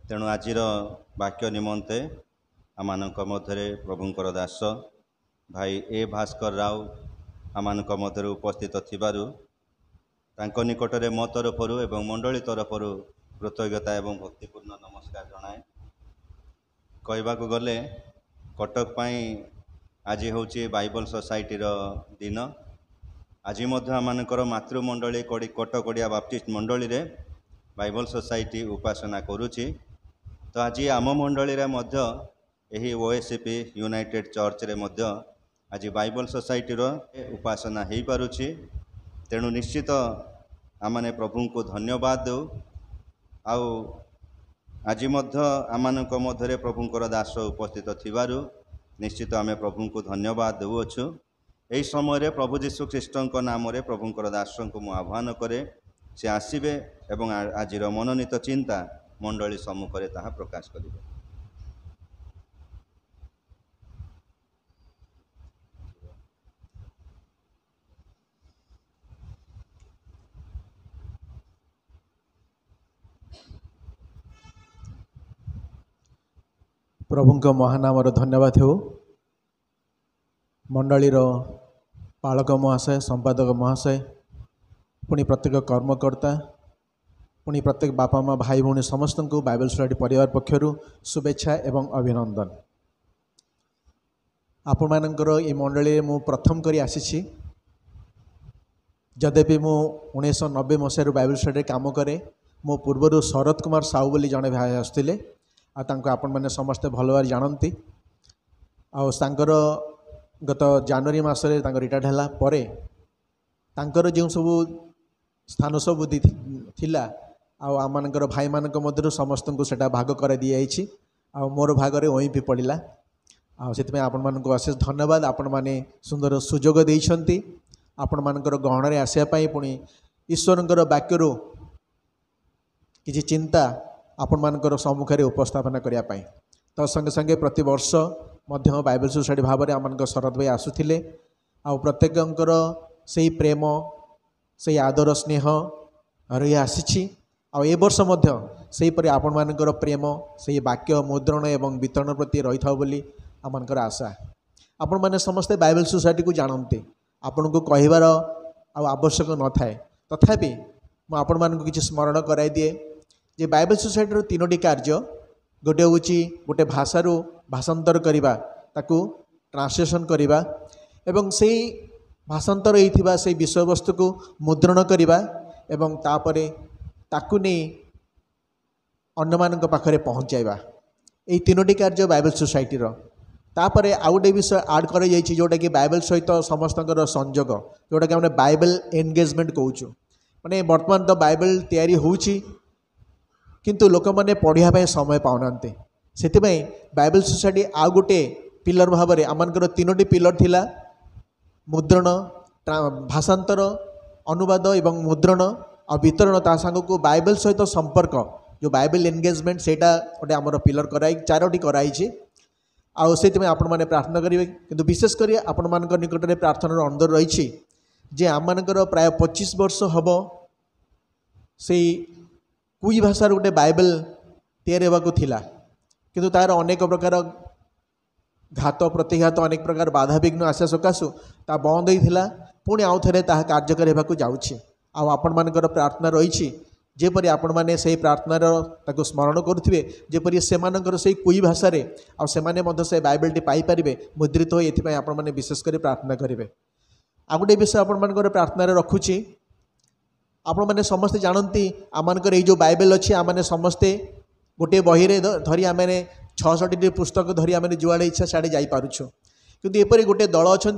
तेणु आज वाक्य निमंते आम मध्य प्रभुंकर दास भाई ए भास्कर राव आम मध्य उपस्थित थिबारु तांको निकटरे मो तरफरु एवं मंडली तरफरु कृतज्ञता एवं भक्तिपूर्ण नमस्कार जनाए। कहवाक गले कटक पाई आज हूँ बाइबल सोसाइटीर दिन। आज आमर मातृमंडली कटकड़िया बाप्टिस्ट मंडली रे बाइबल सोसाइटी उपासना करुच्ची। तो आज आम मंडली रे मध्य यही ओएससीपी यूनाइटेड चर्च रे मध्य आज बाइबल सोसाइटीर उपासना हो पारुछि। तेणु निश्चित आमने प्रभु को धन्यवाद दो। आउ आज आमानक मध्य प्रभुंकर दास उपस्थित थिबारु निश्चित आमे प्रभु को धन्यवाद देउछु। यही समय प्रभु जीशु ख्रीष्ट नाम रे प्रभुंकर दास को मु आह्वान करे से आसबे एवं आज मनोनीत चिंता मंडली सम्मुख में ताहा प्रकाश करिवे। प्रभु को महानाम धन्यवाद हो। मंडलीर पालक महाशय, संपादक महाशय, पुणी प्रत्येक कर्मकर्ता, पुणी प्रत्येक बापा माँ भाई भौणी समस्त को बाइबल सोसाइटी परिवार पक्षर शुभेच्छा एवं अभिनंदन। आपण मानकर ये मंडली मु प्रथम करी आसी। जद्यपि मु 1990 मसीह बाइबल सोसाइटी काम करे। मो पूर्वर शरद कुमार साहू बोली जड़े भाई आसुले आपण मैंने समस्ते भल भाव जानती। आंकर गत जनवरी मसरे रिटायर्ड है परे तांकर जो सब स्थान सब थिला आमर भाई मान मध्य समस्त को सेटा भाग कर दी जाइए। मोर भागरे ओई भी पड़ा से आपण मान अशेष धन्यवाद। आपण मैंने सुंदर सुजोग देइछंती आपण मानकर गहन आसापी पुणी ईश्वर वाक्यरू किसी चिंता आपण मानकर सम्मुख में उपस्थापना करने। तो संगे संगे प्रति वर्ष मध्य बाइबल सोसाइटी भाव में आम शरद भाई आसुले। प्रत्येकंकर से प्रेम से आदर स्नेह रही आसी। ए वर्ष मध्य सेहीपरि आपण मानकर प्रेम से वाक्य मुद्रण एवं वितरण प्रति रही था बोली आमनकर आशा। आपण मैंने समस्ते बाइबल सोसाइटी को जानते आपण को कहबार आवश्यक न थाए। तथापि आपण मानक किसी स्मरण कराई दिए जे बाइबल सोसाइटी तीनोटी कार्य गोटे हूँ गोटे भाषारू भाषांतर करवा ताकू ट्रांसलेशन करवा एवं से भाषांतर होइथिबा से विषय वस्तु को मुद्रण करवा एवं तापरे ताकू नहीं अन्य मानक पाखरे पहुँचाइबा। यही तीनोटी कार्य बाइबल सोसाइटीर। तापरे आउ गोटे विषय आड कर जोटा कि बाइबल सहित समस्त संजोग जोटा कि आम बाइबल एंगेजमेंट कहूँ। माने वर्तमान तो बाइबल तैयारी होउची किंतु लोक मैंने पढ़ाई समय पाऊना से बाइबल सोसाइटी आउ गोटे पिलर भाव में आमर तीनोटी पिलर थिला मुद्रण भाषांतर अनुवाद एवं मुद्रण और वितरण ता सांग को बाइबल सहित संपर्क जो बाइबल एंगेजमेंट सेटा गोटे आमर पिलर कराई चारोटी कराई। आउ से आपण मैंने प्रार्थना करेंगे किंतु विशेषकर आपण मान निकट में प्रार्थना अनुरोध रही जे आम मानकर प्राय 25 वर्ष हम से कुई भाषार गोटे बाइबल तैयारी होगा थिला किंतु तार अनेक प्रकार घात प्रतिघात अनेक प्रकार बाधा विघ्न आशा सकाशु ता बंद होता पुणी आउ थे कार्यकारी होगा जाऊँगी। आपण मानकर प्रार्थना रही जेपरी आपण मैंने से प्रार्थनार ताको स्मरण करुवे जेपरी से कुई भाषा से बाइबल टी पाइपर मुद्रित हो ये आपण मैंने विशेषकर प्रार्थना करेंगे। आ गोटे विषय आपण मानकर प्रार्थना रखुची। आपण मैंने समस्ते जानती आमर ये जो बाइबल अच्छी आम समस्ते गोटे बही धरी आम 600टी पुस्तक धरी आम जुआड़े इच्छा सियाड़े जापरुछु किंतु एपरी गोटे दल अच्छा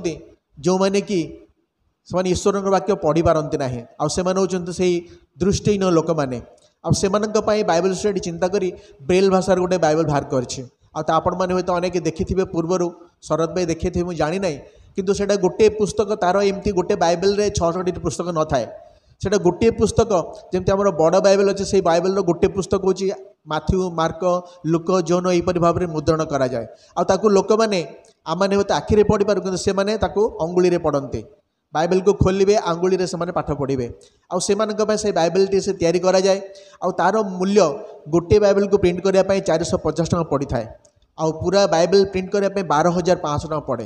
जो मैंने कि से ईश्वर वाक्य पढ़ी पारती ना आउे से दृष्टिहीन लोक मैंने आपाई बाइबल सोसाइटी चिंता करी ब्रेल भाषार गोटे बाइबल बाहर करपण मैंने हूँ अनेक देखी पूर्वर शरद भाई देखी थे मुझे जानी ना किंतु सेटा गोटे पुस्तक तार एमती गोटे बाइबल 600टी पुस्तक न थाए सेटा गोटे पुस्तक जमी आम बड़ बाइबल अच्छे से बाइबल गोटे पुस्तक हूँ माथ्यू मार्क लुक जोन यहीपरि भाव में मुद्रण कराए आकु लोक मैंने आम हूँ आखिरे पढ़ी पार कि से अंगुली पढ़ते बाइबल को खोलिए आंगुली से पाठ पढ़े आउ से बाइबल टी से तैयारी करा जाए आउ तार मूल्य गोटे बाइबल को प्रिंट करने 450 टका पड़ी थाए आउ पूरा बाइबल प्रिंट करने 12,500 टका पड़े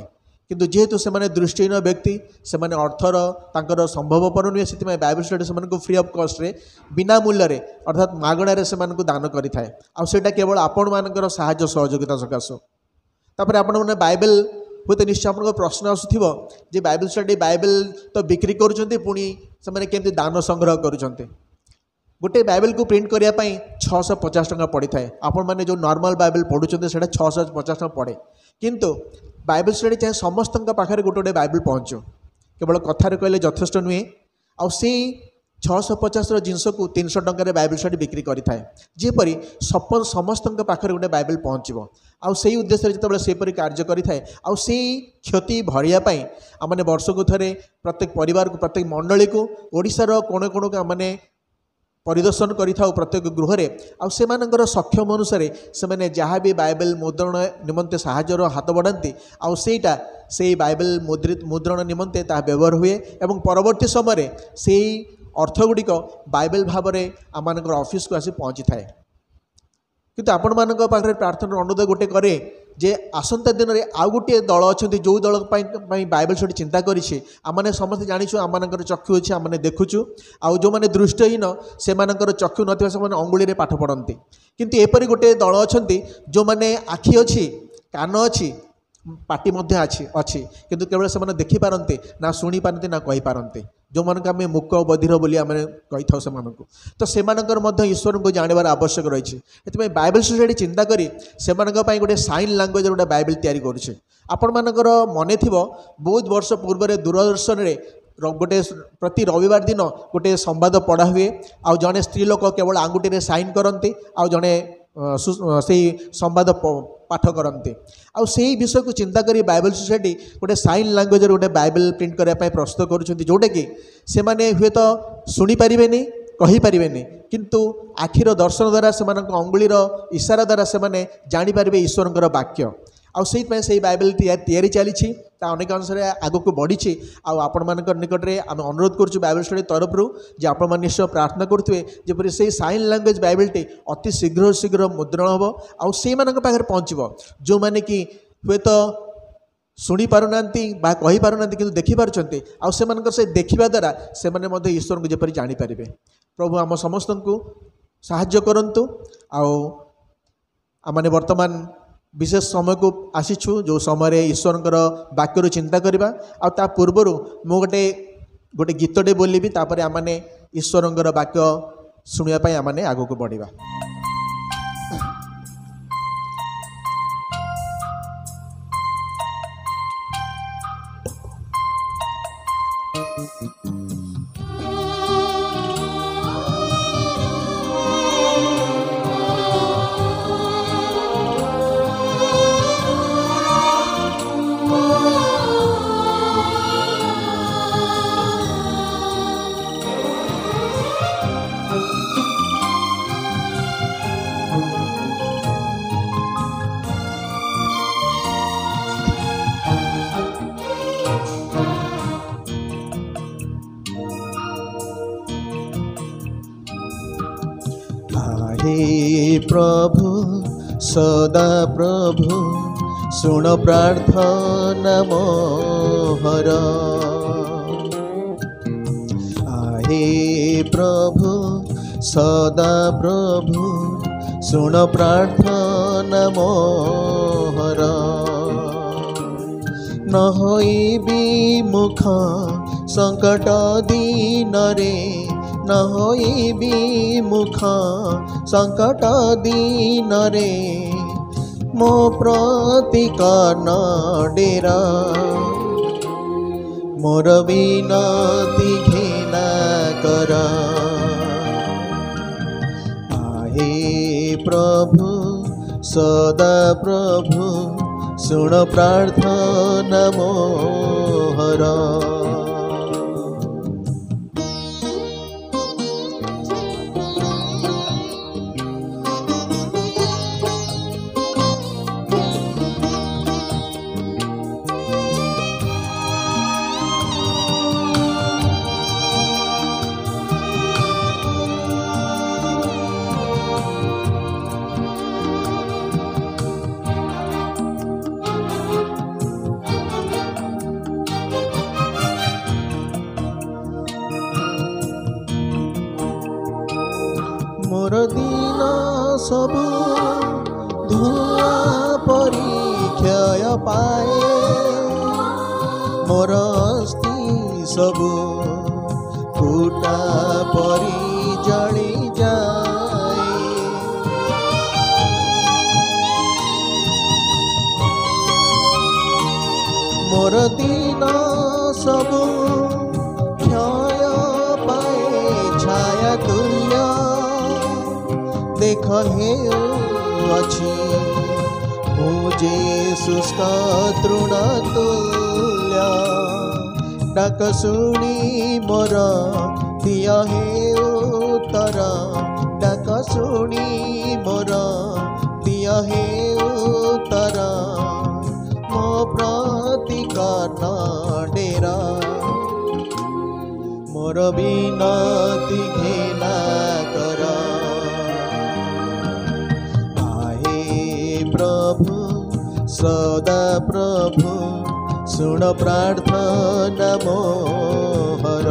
किंतु जेहेतु से दृष्टिहीन व्यक्ति से अर्थर तांकर संभवपर नुहे से बाइबल स्टडी से फ्री ऑफ कॉस्ट रे बिना मूल्य रे अर्थात मागणार से दान करें आउटा केवल आपण मानकर साहाय्य सहयोगिता सकाशु तापर आपण मैंने बाइबल हुए निश्चय आप प्रश्न आसुव जे बाइबल स्टडी बाइबल तो बिक्री करुँच पुणी से केमती दान संग्रह करुँच गोटे बाइबल को प्रिंट करने 650 टंका पड़ी थाए आपण मैंने जो नॉर्मल बाइबल पढ़ुं से 650 टंका पड़े किंतु बाइबल स्टडी चाहे समस्त पाखे गोटे गोटे बाइबल पहुँचो केवल कथार कहले यथेष्ट नुहे आउ से 650 जिनस को 300 टंकार बाइबल स्टडी बिक्री करें जेपरी समस्त पाखे गोटे बाइबल पहुँचो आउ से उद्देश्य जिते सेपरी कार्य करें आउ से क्षति भरियापाई आमने वर्ष को थे प्रत्येक परिवार को प्रत्येक मंडली को ओडिशार कोण कोण को आमने परिदर्शन करिथाउ प्रत्येक गृह आउ से सक्षम अनुसार से जहाँ भी बाइबल मुद्रण निमंते साहाय्यर हाथ बढ़ाती आउ सेटा से बाइबल मुद्रण निमंते ता व्यवहार हुए एवं परवर्ती समय से अर्थ गुड़िक बाइबल भाव में आम ऑफिस को आसी पहुँची थाए किंतु आपण मानक पाखे प्रार्थना अनुरोध गोटे करे जे आसंता दिन में आउ गोटे दल अच्छा जो दल बाइबल स्टडी चिंता करें आमने समस्त जाचु आम चक्षु अच्छे आमने देखुचु आउ जो मैंने दृष्टिहीन से चक्षु नथिबा से अंगुली पाठ पढ़ती किंतु एपरी गोटे दल अच्छा जो मैंने आखि अच्छी कान अच्छी पाटी अच्छी किंतु केवल से देखिपारते ना शुणी पारती ना कही पारते जो मन आम मूक बधिर बोली आम कही था से तो से ईश्वर को जानवर आवश्यक रही है बाइबल स्टडी चिंता करी से गोटे साइन लैंग्वेज गोटे बाइबल तैयारी करुचे आपण मानकर मन थी बहुत वर्ष पूर्व दूरदर्शन में गोटे प्रति रविवार दिन गोटे संवाद पढ़ा हुए आउ जड़े स्त्री लोक केवल आंगुठी साइन करती आउ जड़े से संवाद पाठ करते आउ से विषय को चिंता करी बाइबल सोसाइटी गोटे साइन लैंग्वेज गोटे बाइबल प्रिंट करने प्रस्तुत करुँच जोटा कि से हे तो शुणी पारे कहींपारे किंतु आखिर दर्शन द्वारा से अंगुलीर इशारा द्वारा से जानीपारे ईश्वर वाक्य आउ से बाइबल तैयारी चली अनेक अनुसार आग को बढ़ी आपण मान निकट में आम अनुरोध करुँ बाइबल स्टडी तरफ जे आप निश्चय प्रार्थना करुवे जपरी से साइन लैंग्वेज बाइबलटी अति शीघ्र शीघ्र मुद्रण हम आउ से पाखे पहुँचो जो मैंने कि हे तो शुणी पारना कही पारना कि देखिपारे आउ से देखा द्वारा से ईश्वर को जपरी जानीपारे प्रभु आम समस्त को साहाय्य करंतु आमने वर्तमान विशेष समय को आसीछु जो समय ईश्वर वाक्य चिंता करवा आ पूर्वर मु गोटे गीतटे बोलबी तापर आमने ईश्वर वाक्य शुणापी आमने आग को बढ़ा प्रभु सदा प्रभु सुन प्रार्थना मोहर आहे प्रभु सदा प्रभु सुन प्रार्थना मोहर न होई विमुख संकट दिन रे न होई विमुख संकट दिन रे मो प्रतिकर्ण डेरा मोर विनती घेना कर आहे प्रभु सदा प्रभु सुन प्रार्थना मोहर मोर दिन सबु धुआं परी क्षय पाए मोर अस्थि सबु कुटा परी जली जाए मोर दिन सबु क्षय पाए छाया तुल्य देख हे अच्छी मुझे शुष्क तृण तुल्य डाक शुणी मोर दिय हे उत्तर डाक शुणी मोर दिय हे उत्तर मो प्रति कर्ण डेरा मोर विनती घेना कर प्रभु सदा प्रभु सुन प्रार्थना मोहर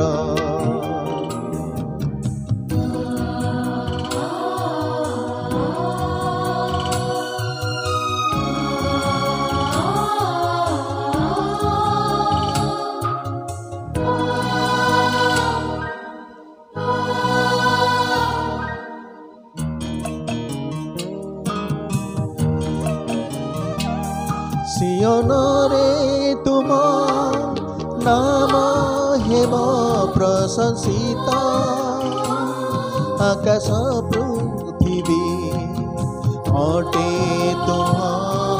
सियोन रे तुम नाम हेम प्रशंसित आकाश पृथ्वी अटे तुम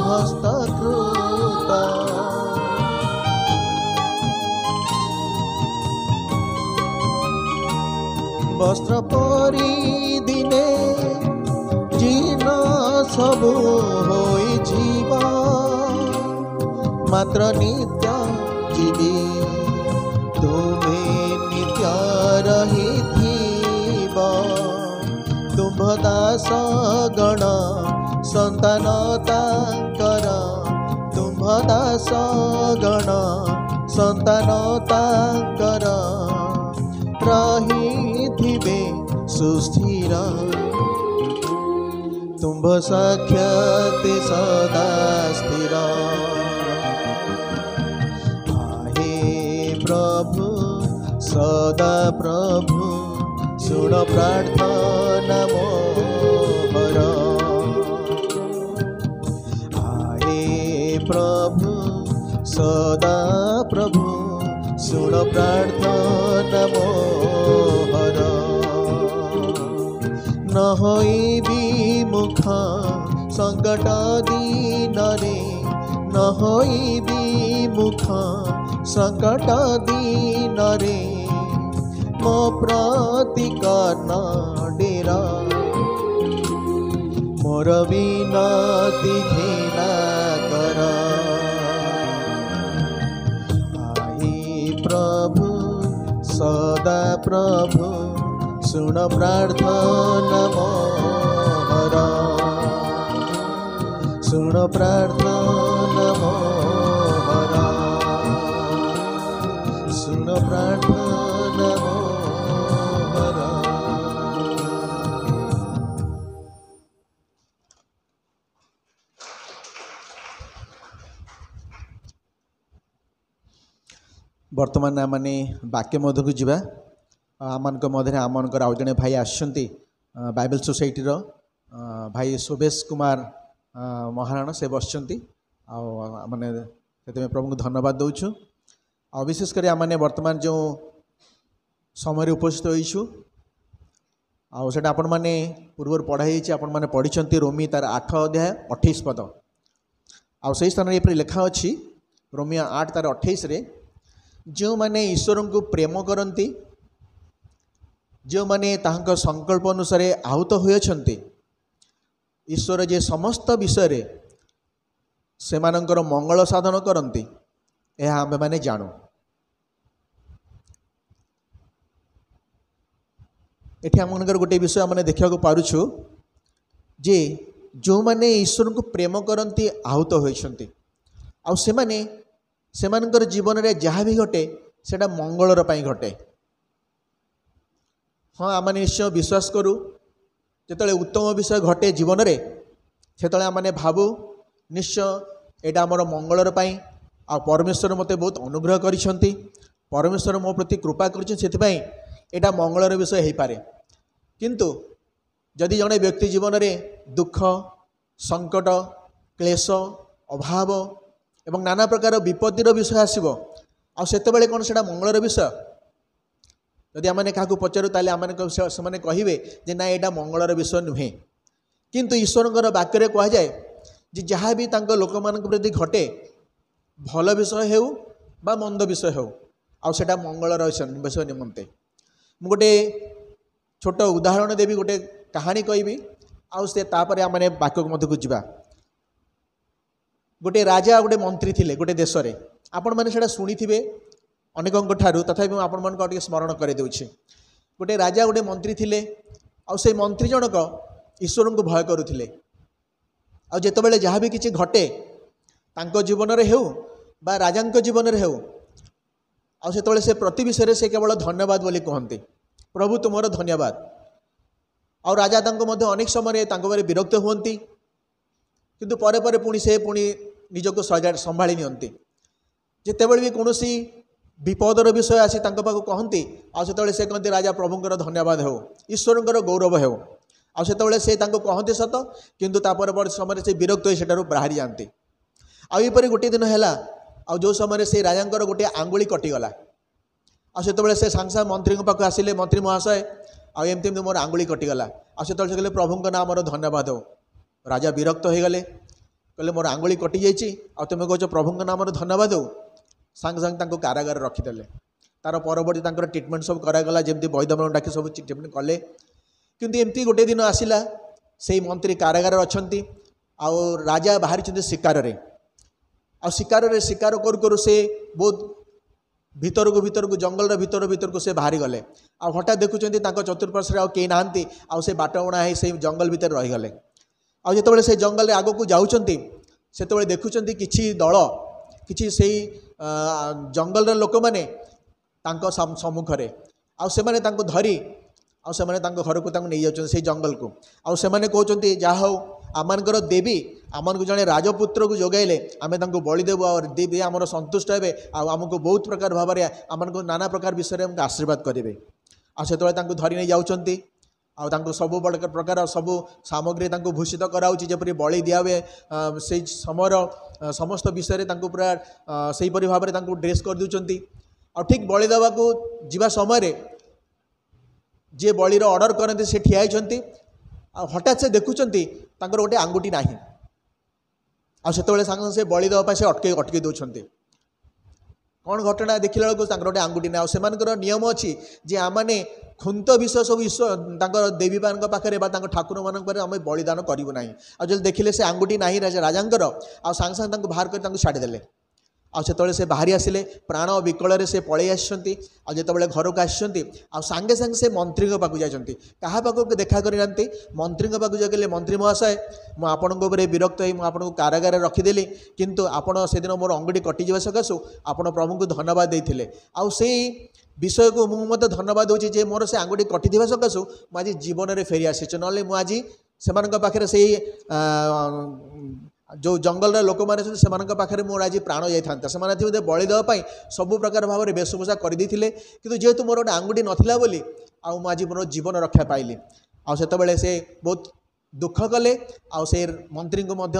हस्तकृत वस्त्र परिदिने जीर्ण सबु होई जीवा मात्र नित्य जीवी तुम्हें नित्य रहिथिब तुम्भ दास गण संतानता कर तुम्भ दास गण संतानता कर रहिथिबे सुस्थिर तुम्भ साक्षाते सदा स्थिर प्रभु सदा प्रभु सुन प्रार्थना मोहर आए प्रभु सदा प्रभु सुन प्रार्थना मोहर न होई विमुख संकट दिन रे न होई विमुख संकट दिन रे मो प्रति कर्ण डेरा मोर विनती घेना कर आई प्रभु सदा प्रभु सुन प्रार्थना मोहर सुन प्रार्थना मोहर सुन प्रार्थना मोहर वर्तमान आम वाक्य मध्यक जावा आम मध्य आमर आउ जड़े भाई आसछन्ति बाइबल सोसाइटीर भाई शोभेश कुमार महाराणा से बसचंती आने से प्रभु को धन्यवाद दौचु आ विशेषकर आम वर्तमान जो समय उपस्थित होइछु आटा आपण मैंने पूर्व पढ़ाई आपण मैंने पढ़ी रोमी तार 8 अध्याय 28 पद आई स्थान ये लिखा अच्छी रोमियो 8 तार 28 रे जो मैंने ईश्वर को प्रेम करती जो मैंने तांको संकल्प अनुसार आहूत होती ईश्वर जे समस्त विषय से मानकर मंगल साधन करती यह आम मैंने जानू एठी आमनकर गोटे विषय आम देखा पारुछु जे जो मैंने ईश्वर को प्रेम करती आहूत होती सेमानकर जीवन में जहाँ भी घटे सेटा मंगलर पाई घटे हाँ आम निश्चय विश्वास करूँ ଯେତେବେଳେ ଉତ୍ତମ ବିଷୟ ଘଟେ ଜୀବନରେ ସେତେବେଳେ ଆମେ ଭାବୁ ନିଶ୍ଚୟ ଏଇଟା ଆମର ମଙ୍ଗଳର ପାଇଁ, ଆଉ ପରମେଶ୍ୱର ମୋତେ ବହୁତ ଅନୁଗ୍ରହ କରିଛନ୍ତି, ପରମେଶ୍ୱର ମୋ ପ୍ରତି କୃପା କରିଛନ୍ତି, ସେଥିପାଇଁ ଏଇଟା ମଙ୍ଗଳର ବିଷୟ ହେଇପାରେ। କିନ୍ତୁ ଯଦି ଜଣେ ବ୍ୟକ୍ତି ଜୀବନରେ ଦୁଃଖ, ସଙ୍କଟ, କ୍ଲେଶ, ଅଭାବ ଏବଂ ନାନା ପ୍ରକାର ବିପତ୍ତିର ବିଷୟ ଆସିବ, ଆଉ ସେତେବେଳେ କ'ଣ ସେଇଟା ମଙ୍ଗଳର ବିଷୟ? ଯଦି ଆମେ କାହାକୁ ପଚାରୁ ତାହେଲେ ସେମାନେ କହିବେ ଯେ ନା ଏଇଟା ମଙ୍ଗଳର ବିଷୟ ନୁହେଁ। କିନ୍ତୁ ଈଶ୍ୱରଙ୍କର ବାକ୍ୟରେ କୁହାଯାଏ ଯେ ଯାହା ବି ତାଙ୍କ ଲୋକମାନଙ୍କ ପ୍ରତି ଘଟେ, ଭଲ ବିଷୟ ହେଉ ବା ମନ୍ଦ ବିଷୟ ହେଉ, ଆଉ ସେଇଟା ମଙ୍ଗଳର ବିଷୟ ନିମନ୍ତେ। ମୁଁ ଗୋଟେ ଛୋଟ ଉଦାହରଣ ଦେବି, ଗୋଟେ କାହାଣୀ କହିବି, ଆଉ ସେ ତାପରେ ଆମେ ବାକ୍ୟ ମଧ୍ୟକୁ ଯିବା। ଗୋଟେ ରାଜା ଗୋଟେ ମନ୍ତ୍ରୀ ଥିଲେ ଗୋଟେ ଦେଶରେ, ଆପଣମାନେ ସେଇଟା ଶୁଣିଥିବେ ଅନେକଙ୍କ ଠାରୁ, ତଥାପି ମୁଁ ଆପଣମାନଙ୍କୁ ଆଉ ଟିକେ ସ୍ମରଣ କରିଦେଉଛି। ଗୋଟେ ରାଜା ଗୋଟେ ମନ୍ତ୍ରୀ ଥିଲେ, ଆଉ ସେଇ ମନ୍ତ୍ରୀ ଜଣକ ଈଶ୍ୱରଙ୍କୁ ଭୟ କରୁଥିଲେ। ଆଉ ଯେତେବେଳେ ଯାହା ବି କିଛି ଘଟେ ତାଙ୍କ ଜୀବନରେ ହେଉ ବା ରାଜାଙ୍କ ଜୀବନରେ ହେଉ, ଆଉ ସେତେବେଳେ ସେ ପ୍ରତି ବିଷୟରେ ସେ କେବଳ ଧନ୍ୟବାଦ ବୋଲି କୁହନ୍ତି, ପ୍ରଭୁ ତୁମର ଧନ୍ୟବାଦ। ଆଉ ରାଜା ତାଙ୍କୁ ମଧ୍ୟ ଅନେକ ସମୟରେ ତାଙ୍କ ଉପରେ ବିରକ୍ତ ହୁଅନ୍ତି, କିନ୍ତୁ ପରେ ପରେ ସେ ନିଜକୁ ସମ୍ଭାଳି ନିଅନ୍ତି। ଯେତେବେଳେ ବି କୌଣସି ବିପଦର ବିଷୟ ଆସି ତାଙ୍କ ପାଖକୁ କହନ୍ତି, ଆଉ ସେତେବେଳେ ସେ କହନ୍ତି ରାଜା ପ୍ରଭୁଙ୍କର ଧନ୍ୟବାଦ ହେଉ, ଈଶ୍ୱରଙ୍କର ଗୌରବ ହେଉ। ଆଉ ସେତେବେଳେ ସେ ତାଙ୍କୁ କହନ୍ତି ସତ, କିନ୍ତୁ ତାପରେ ସମୟରେ ସେ ବିରକ୍ତ ହୋଇ ସେଠାରୁ ବାହାରି ଯାଆନ୍ତି। ଆଉ ଏହିପରି ଗୋଟିଏ ଦିନ ହେଲା, ଆଉ ଯେଉଁ ସମୟରେ ସେ ରାଜାଙ୍କର ଗୋଟିଏ ଆଙ୍ଗୁଳି କଟିଗଲା, ଆଉ ସେତେବେଳେ ସେ ସାଙ୍ଗେ ସାଙ୍ଗେ ମନ୍ତ୍ରୀଙ୍କ ପାଖକୁ ଆସିଲେ, ମନ୍ତ୍ରୀ ମହାଶୟ ଆଉ ଏମିତି ମୋର ଆଙ୍ଗୁଳି କଟିଗଲା। ଆଉ ସେତେବେଳେ ସେ କହିଲେ ପ୍ରଭୁଙ୍କ ନାମର ଧନ୍ୟବାଦ ହେଉ। ରାଜା ବିରକ୍ତ ହୋଇଗଲେ, କହିଲେ ମୋର ଆଙ୍ଗୁଳି କଟିଯାଇଛି ଆଉ ତୁମେ କହୁଛ ପ୍ରଭୁଙ୍କ ନାମର ଧନ୍ୟବାଦ ହେଉ। ସାଙ୍ଗେ ସାଙ୍ଗେ ତାଙ୍କୁ କାରାଗାରରେ ରଖିଦେଲେ। ତାର ପରବର୍ତ୍ତୀ ତାଙ୍କର ଟ୍ରିଟମେଣ୍ଟ ସବୁ କରାଗଲା, ଯେମିତି ବୈଦ୍ୟମାନଙ୍କୁ ଡାକି ସବୁ ଟ୍ରିଟମେଣ୍ଟ କଲେ। କିନ୍ତୁ ଏମିତି ଗୋଟିଏ ଦିନ ଆସିଲା, ସେଇ ମନ୍ତ୍ରୀ କାରାଗାରରେ ଅଛନ୍ତି, ଆଉ ରାଜା ବାହାରିଛନ୍ତି ଶିକାରରେ। ଆଉ ଶିକାର କରୁ କରୁ ସେ ବହୁତ ଭିତରକୁ ଜଙ୍ଗଲର ଭିତରକୁ ସେ ବାହାରିଗଲେ। ଆଉ ହଠାତ୍ ଦେଖୁଛନ୍ତି ତାଙ୍କ ଚତୁଃପାର୍ଶ୍ୱରେ ଆଉ କେହି ନାହାନ୍ତି, ଆଉ ସେ ବାଟବଣା ହେଇ ସେଇ ଜଙ୍ଗଲ ଭିତରେ ରହିଗଲେ। ଆଉ ଯେତେବେଳେ ସେ ଜଙ୍ଗଲରେ ଆଗକୁ ଯାଉଛନ୍ତି, ସେତେବେଳେ ଦେଖୁଛନ୍ତି କିଛି ଦଳ, କିଛି ସେଇ ଜଙ୍ଗଲର ଲୋକମାନେ ତାଙ୍କ ସମ୍ମୁଖରେ, ଆଉ ସେମାନେ ତାଙ୍କୁ ଧରି ଆଉ ସେମାନେ ତାଙ୍କ ଘରକୁ ତାଙ୍କୁ ନେଇଯାଉଛନ୍ତି ସେଇ ଜଙ୍ଗଲକୁ। ଆଉ ସେମାନେ କହୁଛନ୍ତି ଯାହା ହେଉ ଆମମାନଙ୍କର ଦେବୀ ଆମମାନଙ୍କୁ ଜଣେ ରାଜପୁତ୍ରକୁ ଯୋଗାଇଲେ, ଆମେ ତାଙ୍କୁ ବଳି ଦେବୁ, ଆଉ ଦେବୀ ଆମର ସନ୍ତୁଷ୍ଟ ହେବେ, ଆଉ ଆମକୁ ବହୁତ ପ୍ରକାର ଭାବରେ ଆମମାନଙ୍କୁ ନାନା ପ୍ରକାର ବିଷୟରେ ଆମକୁ ଆଶୀର୍ବାଦ କରିବେ। ଆଉ ସେତେବେଳେ ତାଙ୍କୁ ଧରି ନେଇ ଯାଉଛନ୍ତି, ଆଉ ତାଙ୍କୁ ସବୁ ପ୍ରକାର ସବୁ ସାମଗ୍ରୀ ତାଙ୍କୁ ଭୂଷିତ କରାଉଛି, ଯେପରି ବଳି ଦିଆ ହୁଏ ସେଇ ସମୟର ସମସ୍ତ ବିଷୟରେ ତାଙ୍କୁ ପୁରା ସେହିପରି ଭାବରେ ତାଙ୍କୁ ଡ୍ରେସ୍ କରିଦେଉଛନ୍ତି। ଆଉ ଠିକ୍ ବଳି ଦେବାକୁ ଯିବା ସମୟରେ ଯିଏ ବଳିର ଅର୍ଡ଼ର କରନ୍ତି ସେ ଠିଆ ହେଇଛନ୍ତି, ଆଉ ହଠାତ୍ ସେ ଦେଖୁଛନ୍ତି ତାଙ୍କର ଗୋଟେ ଆଙ୍ଗୁଠି ନାହିଁ। ଆଉ ସେତେବେଳେ ସାଙ୍ଗେ ସାଙ୍ଗେ ସେ ବଳି ଦେବା ପାଇଁ ସେ ଅଟକେଇ ଦେଉଛନ୍ତି। କ'ଣ ଘଟଣା ଦେଖିଲା ବେଳକୁ ତାଙ୍କର ଗୋଟେ ଆଙ୍ଗୁଠି ନାହିଁ। ଆଉ ସେମାନଙ୍କର ନିୟମ ଅଛି ଯେ ଆମମାନେ ଖୁନ୍ତ ବିଷୟ ସବୁ ତାଙ୍କର ଦେବୀମାନଙ୍କ ପାଖରେ ବା ତାଙ୍କ ଠାକୁରମାନଙ୍କ ପାଖରେ ଆମେ ବଳିଦାନ କରିବୁ ନାହିଁ। ଆଉ ଯଦି ଦେଖିଲେ ସେ ଆଙ୍ଗୁଠି ନାହିଁ ରାଜାଙ୍କର, ଆଉ ସାଙ୍ଗେ ସାଙ୍ଗେ ତାଙ୍କୁ ବାହାର କରି ତାଙ୍କୁ ଛାଡ଼ିଦେଲେ। ଆଉ ସେତେବେଳେ ସେ ବାହାରି ଆସିଲେ, ପ୍ରାଣ ବିକଳରେ ସେ ପଳେଇ ଆସିଛନ୍ତି। ଆଉ ଯେତେବେଳେ ଘରକୁ ଆସିଛନ୍ତି, ଆଉ ସାଙ୍ଗେ ସାଙ୍ଗେ ସେ ମନ୍ତ୍ରୀଙ୍କ ପାଖକୁ ଯାଇଛନ୍ତି, କାହା ପାଖକୁ ଦେଖା କରିନାହାନ୍ତି, ମନ୍ତ୍ରୀଙ୍କ ପାଖକୁ ଯାଇ କହିଲେ ମନ୍ତ୍ରୀ ମହାଶୟ ମୁଁ ଆପଣଙ୍କ ଉପରେ ବିରକ୍ତ ହୋଇ ମୁଁ ଆପଣଙ୍କୁ କାରାଗାରରେ ରଖିଦେଲି, କିନ୍ତୁ ଆପଣ ସେଦିନ ମୋର ଅଙ୍ଗୁଠି କଟିଯିବା ସକାଶୁ ଆପଣ ପ୍ରଭୁଙ୍କୁ ଧନ୍ୟବାଦ ଦେଇଥିଲେ, ଆଉ ସେଇ ବିଷୟକୁ ମୁଁ ମଧ୍ୟ ଧନ୍ୟବାଦ ଦେଉଛି ଯେ ମୋର ସେ ଆଙ୍ଗୁଠି କଟିଥିବା ସକାଶୁ ମୁଁ ଆଜି ଜୀବନରେ ଫେରି ଆସିଛି, ନହେଲେ ମୁଁ ଆଜି ସେମାନଙ୍କ ପାଖରେ ସେଇ ଯେଉଁ ଜଙ୍ଗଲର ଲୋକମାନେ ଅଛନ୍ତି ସେମାନଙ୍କ ପାଖରେ ମୋର ଆଜି ପ୍ରାଣ ଯାଇଥାନ୍ତା। ସେମାନେ ମୋତେ ବଳି ଦେବା ପାଇଁ ସବୁ ପ୍ରକାର ଭାବରେ ବେଶଭୂଷା କରିଦେଇଥିଲେ, କିନ୍ତୁ ଯେହେତୁ ମୋର ଗୋଟେ ଆଙ୍ଗୁଠି ନଥିଲା ବୋଲି ଆଉ ମୁଁ ଆଜି ମୋର ଜୀବନ ରକ୍ଷା ପାଇଲି। ଆଉ ସେତେବେଳେ ସେ ବହୁତ ଦୁଃଖ କଲେ, ଆଉ ସେ ମନ୍ତ୍ରୀଙ୍କୁ ମଧ୍ୟ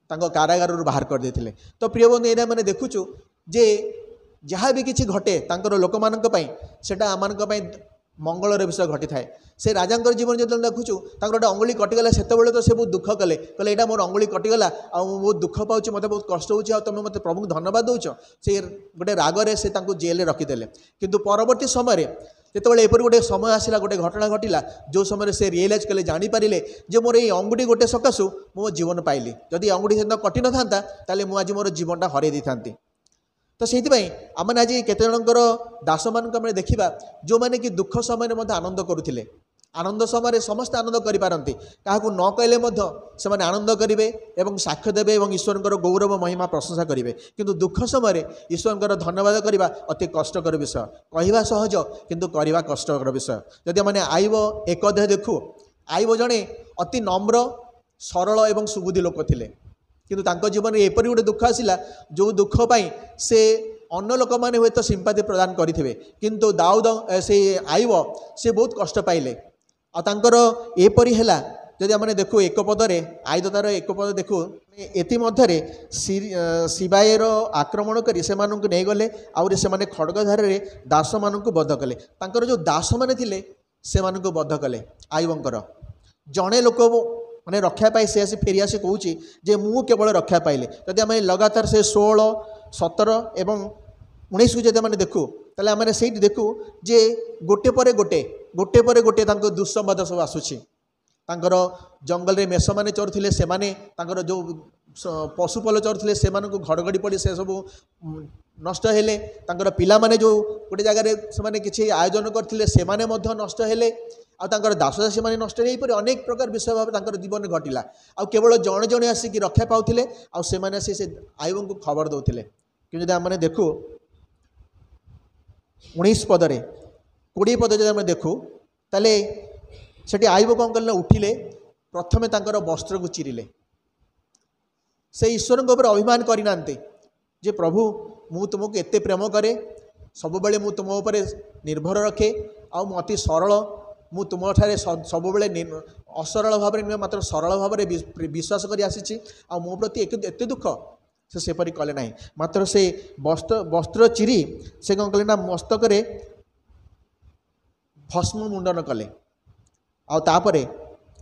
ତାଙ୍କ କାରାଗାରରୁ ବାହାର କରିଦେଇଥିଲେ। ତ ପ୍ରିୟ ବନ୍ଧୁ, ଏଇଟା ମାନେ ଦେଖୁଛୁ ଯେ ଯାହା ବି କିଛି ଘଟେ ତାଙ୍କର ଲୋକମାନଙ୍କ ପାଇଁ ସେଇଟା ଆମମାନଙ୍କ ପାଇଁ ମଙ୍ଗଳର ବିଷୟ ଘଟିଥାଏ। ସେ ରାଜାଙ୍କର ଜୀବନ ଯେତେବେଳେ ଦେଖୁଛୁ ତାଙ୍କର ଗୋଟେ ଅଙ୍ଗୁଳି କଟିଗଲା, ସେତେବେଳେ ତ ସେ ବହୁତ ଦୁଃଖ କଲେ, କହିଲେ ଏଇଟା ମୋର ଅଙ୍ଗୁଳି କଟିଗଲା ଆଉ ମୁଁ ବହୁତ ଦୁଃଖ ପାଉଛି, ମୋତେ ବହୁତ କଷ୍ଟ ହେଉଛି, ଆଉ ତୁମେ ମୋତେ ପ୍ରଭୁଙ୍କୁ ଧନ୍ୟବାଦ ଦେଉଛ। ସେ ଗୋଟେ ରାଗରେ ସେ ତାଙ୍କୁ ଜେଲରେ ରଖିଦେଲେ। କିନ୍ତୁ ପରବର୍ତ୍ତୀ ସମୟରେ ଯେତେବେଳେ ଏପରି ଗୋଟେ ସମୟ ଆସିଲା, ଗୋଟେ ଘଟଣା ଘଟିଲା, ଯେଉଁ ସମୟରେ ସେ ରିଏଲାଇଜ୍ କଲେ, ଜାଣିପାରିଲେ ଯେ ମୋର ଏଇ ଅଙ୍ଗୁଠି ଗୋଟେ ସକାଶୁ ମୁଁ ମୋ ଜୀବନ ପାଇଲି, ଯଦି ଅଙ୍ଗୁଠି ସେଦିନ କଟିନଥାନ୍ତା ତାହେଲେ ମୁଁ ଆଜି ମୋର ଜୀବନଟା ହରାଇ ଦେଇଥାନ୍ତି। ତ ସେଇଥିପାଇଁ ଆମେ ଆଜି କେତେ ଜଣଙ୍କର ଦାସମାନଙ୍କୁ ଆମେ ଦେଖିବା ଯେଉଁମାନେ କି ଦୁଃଖ ସମୟରେ ମଧ୍ୟ ଆନନ୍ଦ କରୁଥିଲେ। ଆନନ୍ଦ ସମୟରେ ସମସ୍ତେ ଆନନ୍ଦ କରିପାରନ୍ତି, କାହାକୁ ନ କହିଲେ ମଧ୍ୟ ସେମାନେ ଆନନ୍ଦ କରିବେ ଏବଂ ସାକ୍ଷ୍ୟ ଦେବେ ଏବଂ ଈଶ୍ୱରଙ୍କର ଗୌରବ ମହିମା ପ୍ରଶଂସା କରିବେ। କିନ୍ତୁ ଦୁଃଖ ସମୟରେ ଈଶ୍ୱରଙ୍କର ଧନ୍ୟବାଦ କରିବା ଅତି କଷ୍ଟକର ବିଷୟ। କହିବା ସହଜ କିନ୍ତୁ କରିବା କଷ୍ଟକର ବିଷୟ। ଯଦି ଆମେ ଆଇବ ଏକ ଅଧ୍ୟାୟ ଦେଖୁ, आईब जड़े अति नम्र सरल एवं सुबुद्धि लोक थे किंतु जीवन में एपरी गोटे दुख आसला जो दुख पाई से अन्य लोक मैंने हूँ तो सिंपाति प्रदान करेंगे किंतु दाऊद से आईब से बहुत कष्ट पाइले आर एपरी है जदि आम देखू एक पदरे आईद तार एक पद देखू एमध्य शिवायर आक्रमण कर नहीं गले आउरी से खड़गधार दास मान बध कले जो दास मैंने थे से बध कले आईबंकर जड़े लोक मैंने रक्षा पाई से आसी फेरी आसी कहूँ जे मु केवल रक्षा पाइले जदि आम लगातार से 16, 17 एवं 19 को जब मैंने देखू ताले आम से देखू जे गोटे पर गोटे दुस्संवाद सब आसूची जंगल में मेष मैंने चरुले से जो पशुपल चरुले से घड़घड़ी पड़ी से सब नष्ट हेले पिला माने जो गोटे जगार से किसी आयोजन करते से नष्ट हेले आर दास दासी मैंने नष्ट होपर अनेक प्रकार विषय भाव जीवन घटिला आ केवल जड़े जड़े आसिक रक्षा पाते आसी आईब को खबर दौले कि आम देखू 19 पदरे 20 पद जब देखू ताले सेठी आईब कौन कले उठिले प्रथमे वस्त्र को चिरिले से ईश्वर के ऊपर अभिमान करना जे प्रभु मु तुमको एते प्रेम करे सब बेले मु तुम उपर निर्भर रखे अति सरल मु तुम ठारे सब बेले असरल भाव में मात्र सरल भाव में विश्वास कर आसी मो प्रति एत दुख सेपरी कले ना मात्र से वस्त्र चिरी से कौन कले ना मस्तक भस्म मुंडन कले आउे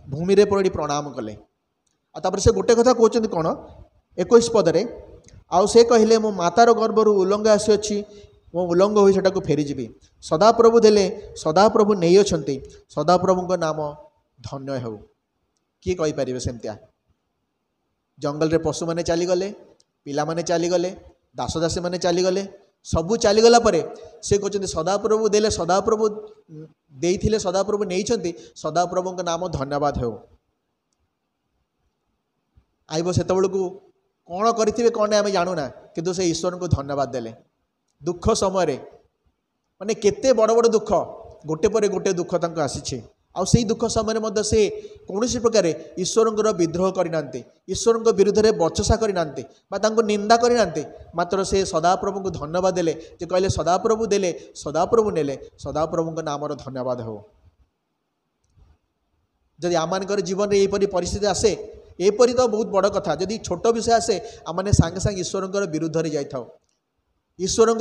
भूमि रे पड़ी प्रणाम कले आपर से गोटे कथा कहते कौन 21 पदरे आउ से कहले मो मातार गर्भर उल्लंघ आसी मो उल्लंघ हो सेटा फेरीजी सदाप्रभु देले सदाप्रभु नहीं अच्छे सदाप्रभु नाम धन्य हो किए कहीपर सेमतिया जंगल रे पशु मैंने चलीगले पिला माने चलीगले दास दासी मैंने चलीगले सबू चलीगला से कहते सदाप्रभु देले सदाप्रभु देइथिले सदाप्रभु नहीं सदाप्रभु नाम धन्यवाद हो आईब से कौन करेंगे कौन आम जानूना किंतु से ईश्वर को धन्यवाद देले दुख समय माने केते बड़ बड़ दुख गोटे पर गोटे दुख तक आसी से दुख समय से कौन प्रकार ईश्वर विद्रोह करना ईश्वर विरुद्ध में बचसा करना निंदा करना मात्र से सदाप्रभु को धन्यवाद देले जे कहले सदाप्रभु देले सदाप्रभु नेले सदाप्रभु नाम धन्यवाद हो जदि आम जीवन में यहपरी परिस्थिति आसे एपरी तो बहुत बड़ कथा जदि छोट विषय आसे आम सांगे सांगे ईश्वर विरुद्ध में जाई ईश्वर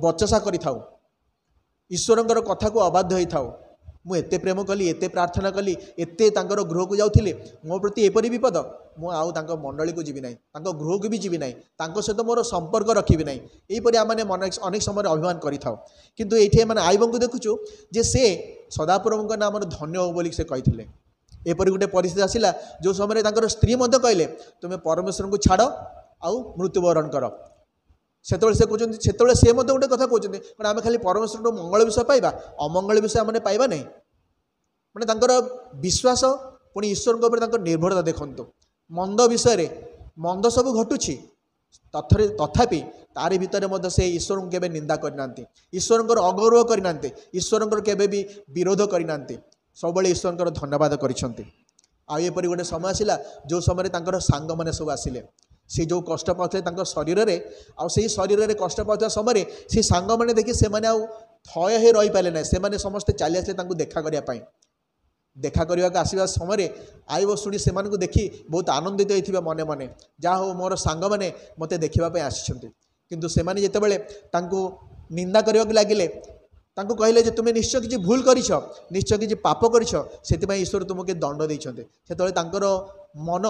बचसा करी ईश्वर कथा को अबाध्य होता मु एते प्रेम कली एते प्रार्थना कली एते गृह को जाऊँगी मो प्रति एपरी विपद मु आउ मंडली को जीवी ना गृह को भी जीवी ना सहित मोर संपर्क रखी ना यहीपरि आम अनेक समय अभिमान करें किंतु ये आईब को देखुचु जे से सदाप्रभु नाम धन्य हो बोली से कही एपरी गोटे परिस्थिति आसला जो समय स्त्री कहले तुम्हें परमेश्वर को छाड़ आउ मृत्युवरण कर से कहते से गोटे कथा कहते कौन आम खाली परमेश्वर मंगल विषय पाइबा अमंगल विषय आम पाइबा नहीं मैंने विश्वास पुणी ईश्वर निर्भरता देखु मंद विषय मंद सब घटुची तथापि तारि भितर से ईश्वर को केबे निंदा करना ईश्वर अगौरव करना ईश्वर केबे भी विरोध करना सब ईश्वर धन्यवाद करपरि गोटे समय आसला जो समय सांग मैंने सब आसिले से जो कष्ट पाते शरीर में आउ शरीर में कष्ट पाता समय से सांग मैंने देखी से थय हो रही पारे ना से समस्ते चली आसे देखा करने देखा करने आसवा समय आईब शुणी से देखी बहुत आनंदित होते मने मने जहाँ हो मोर सांग मैंने मत देखापी आसी किंतु से जितेबाला निंदा करने लगिले कहले जे तुम्हें निश्चय किसी भूल कर निश्चय किसी पाप कर ईश्वर तुमको दंड देते से मन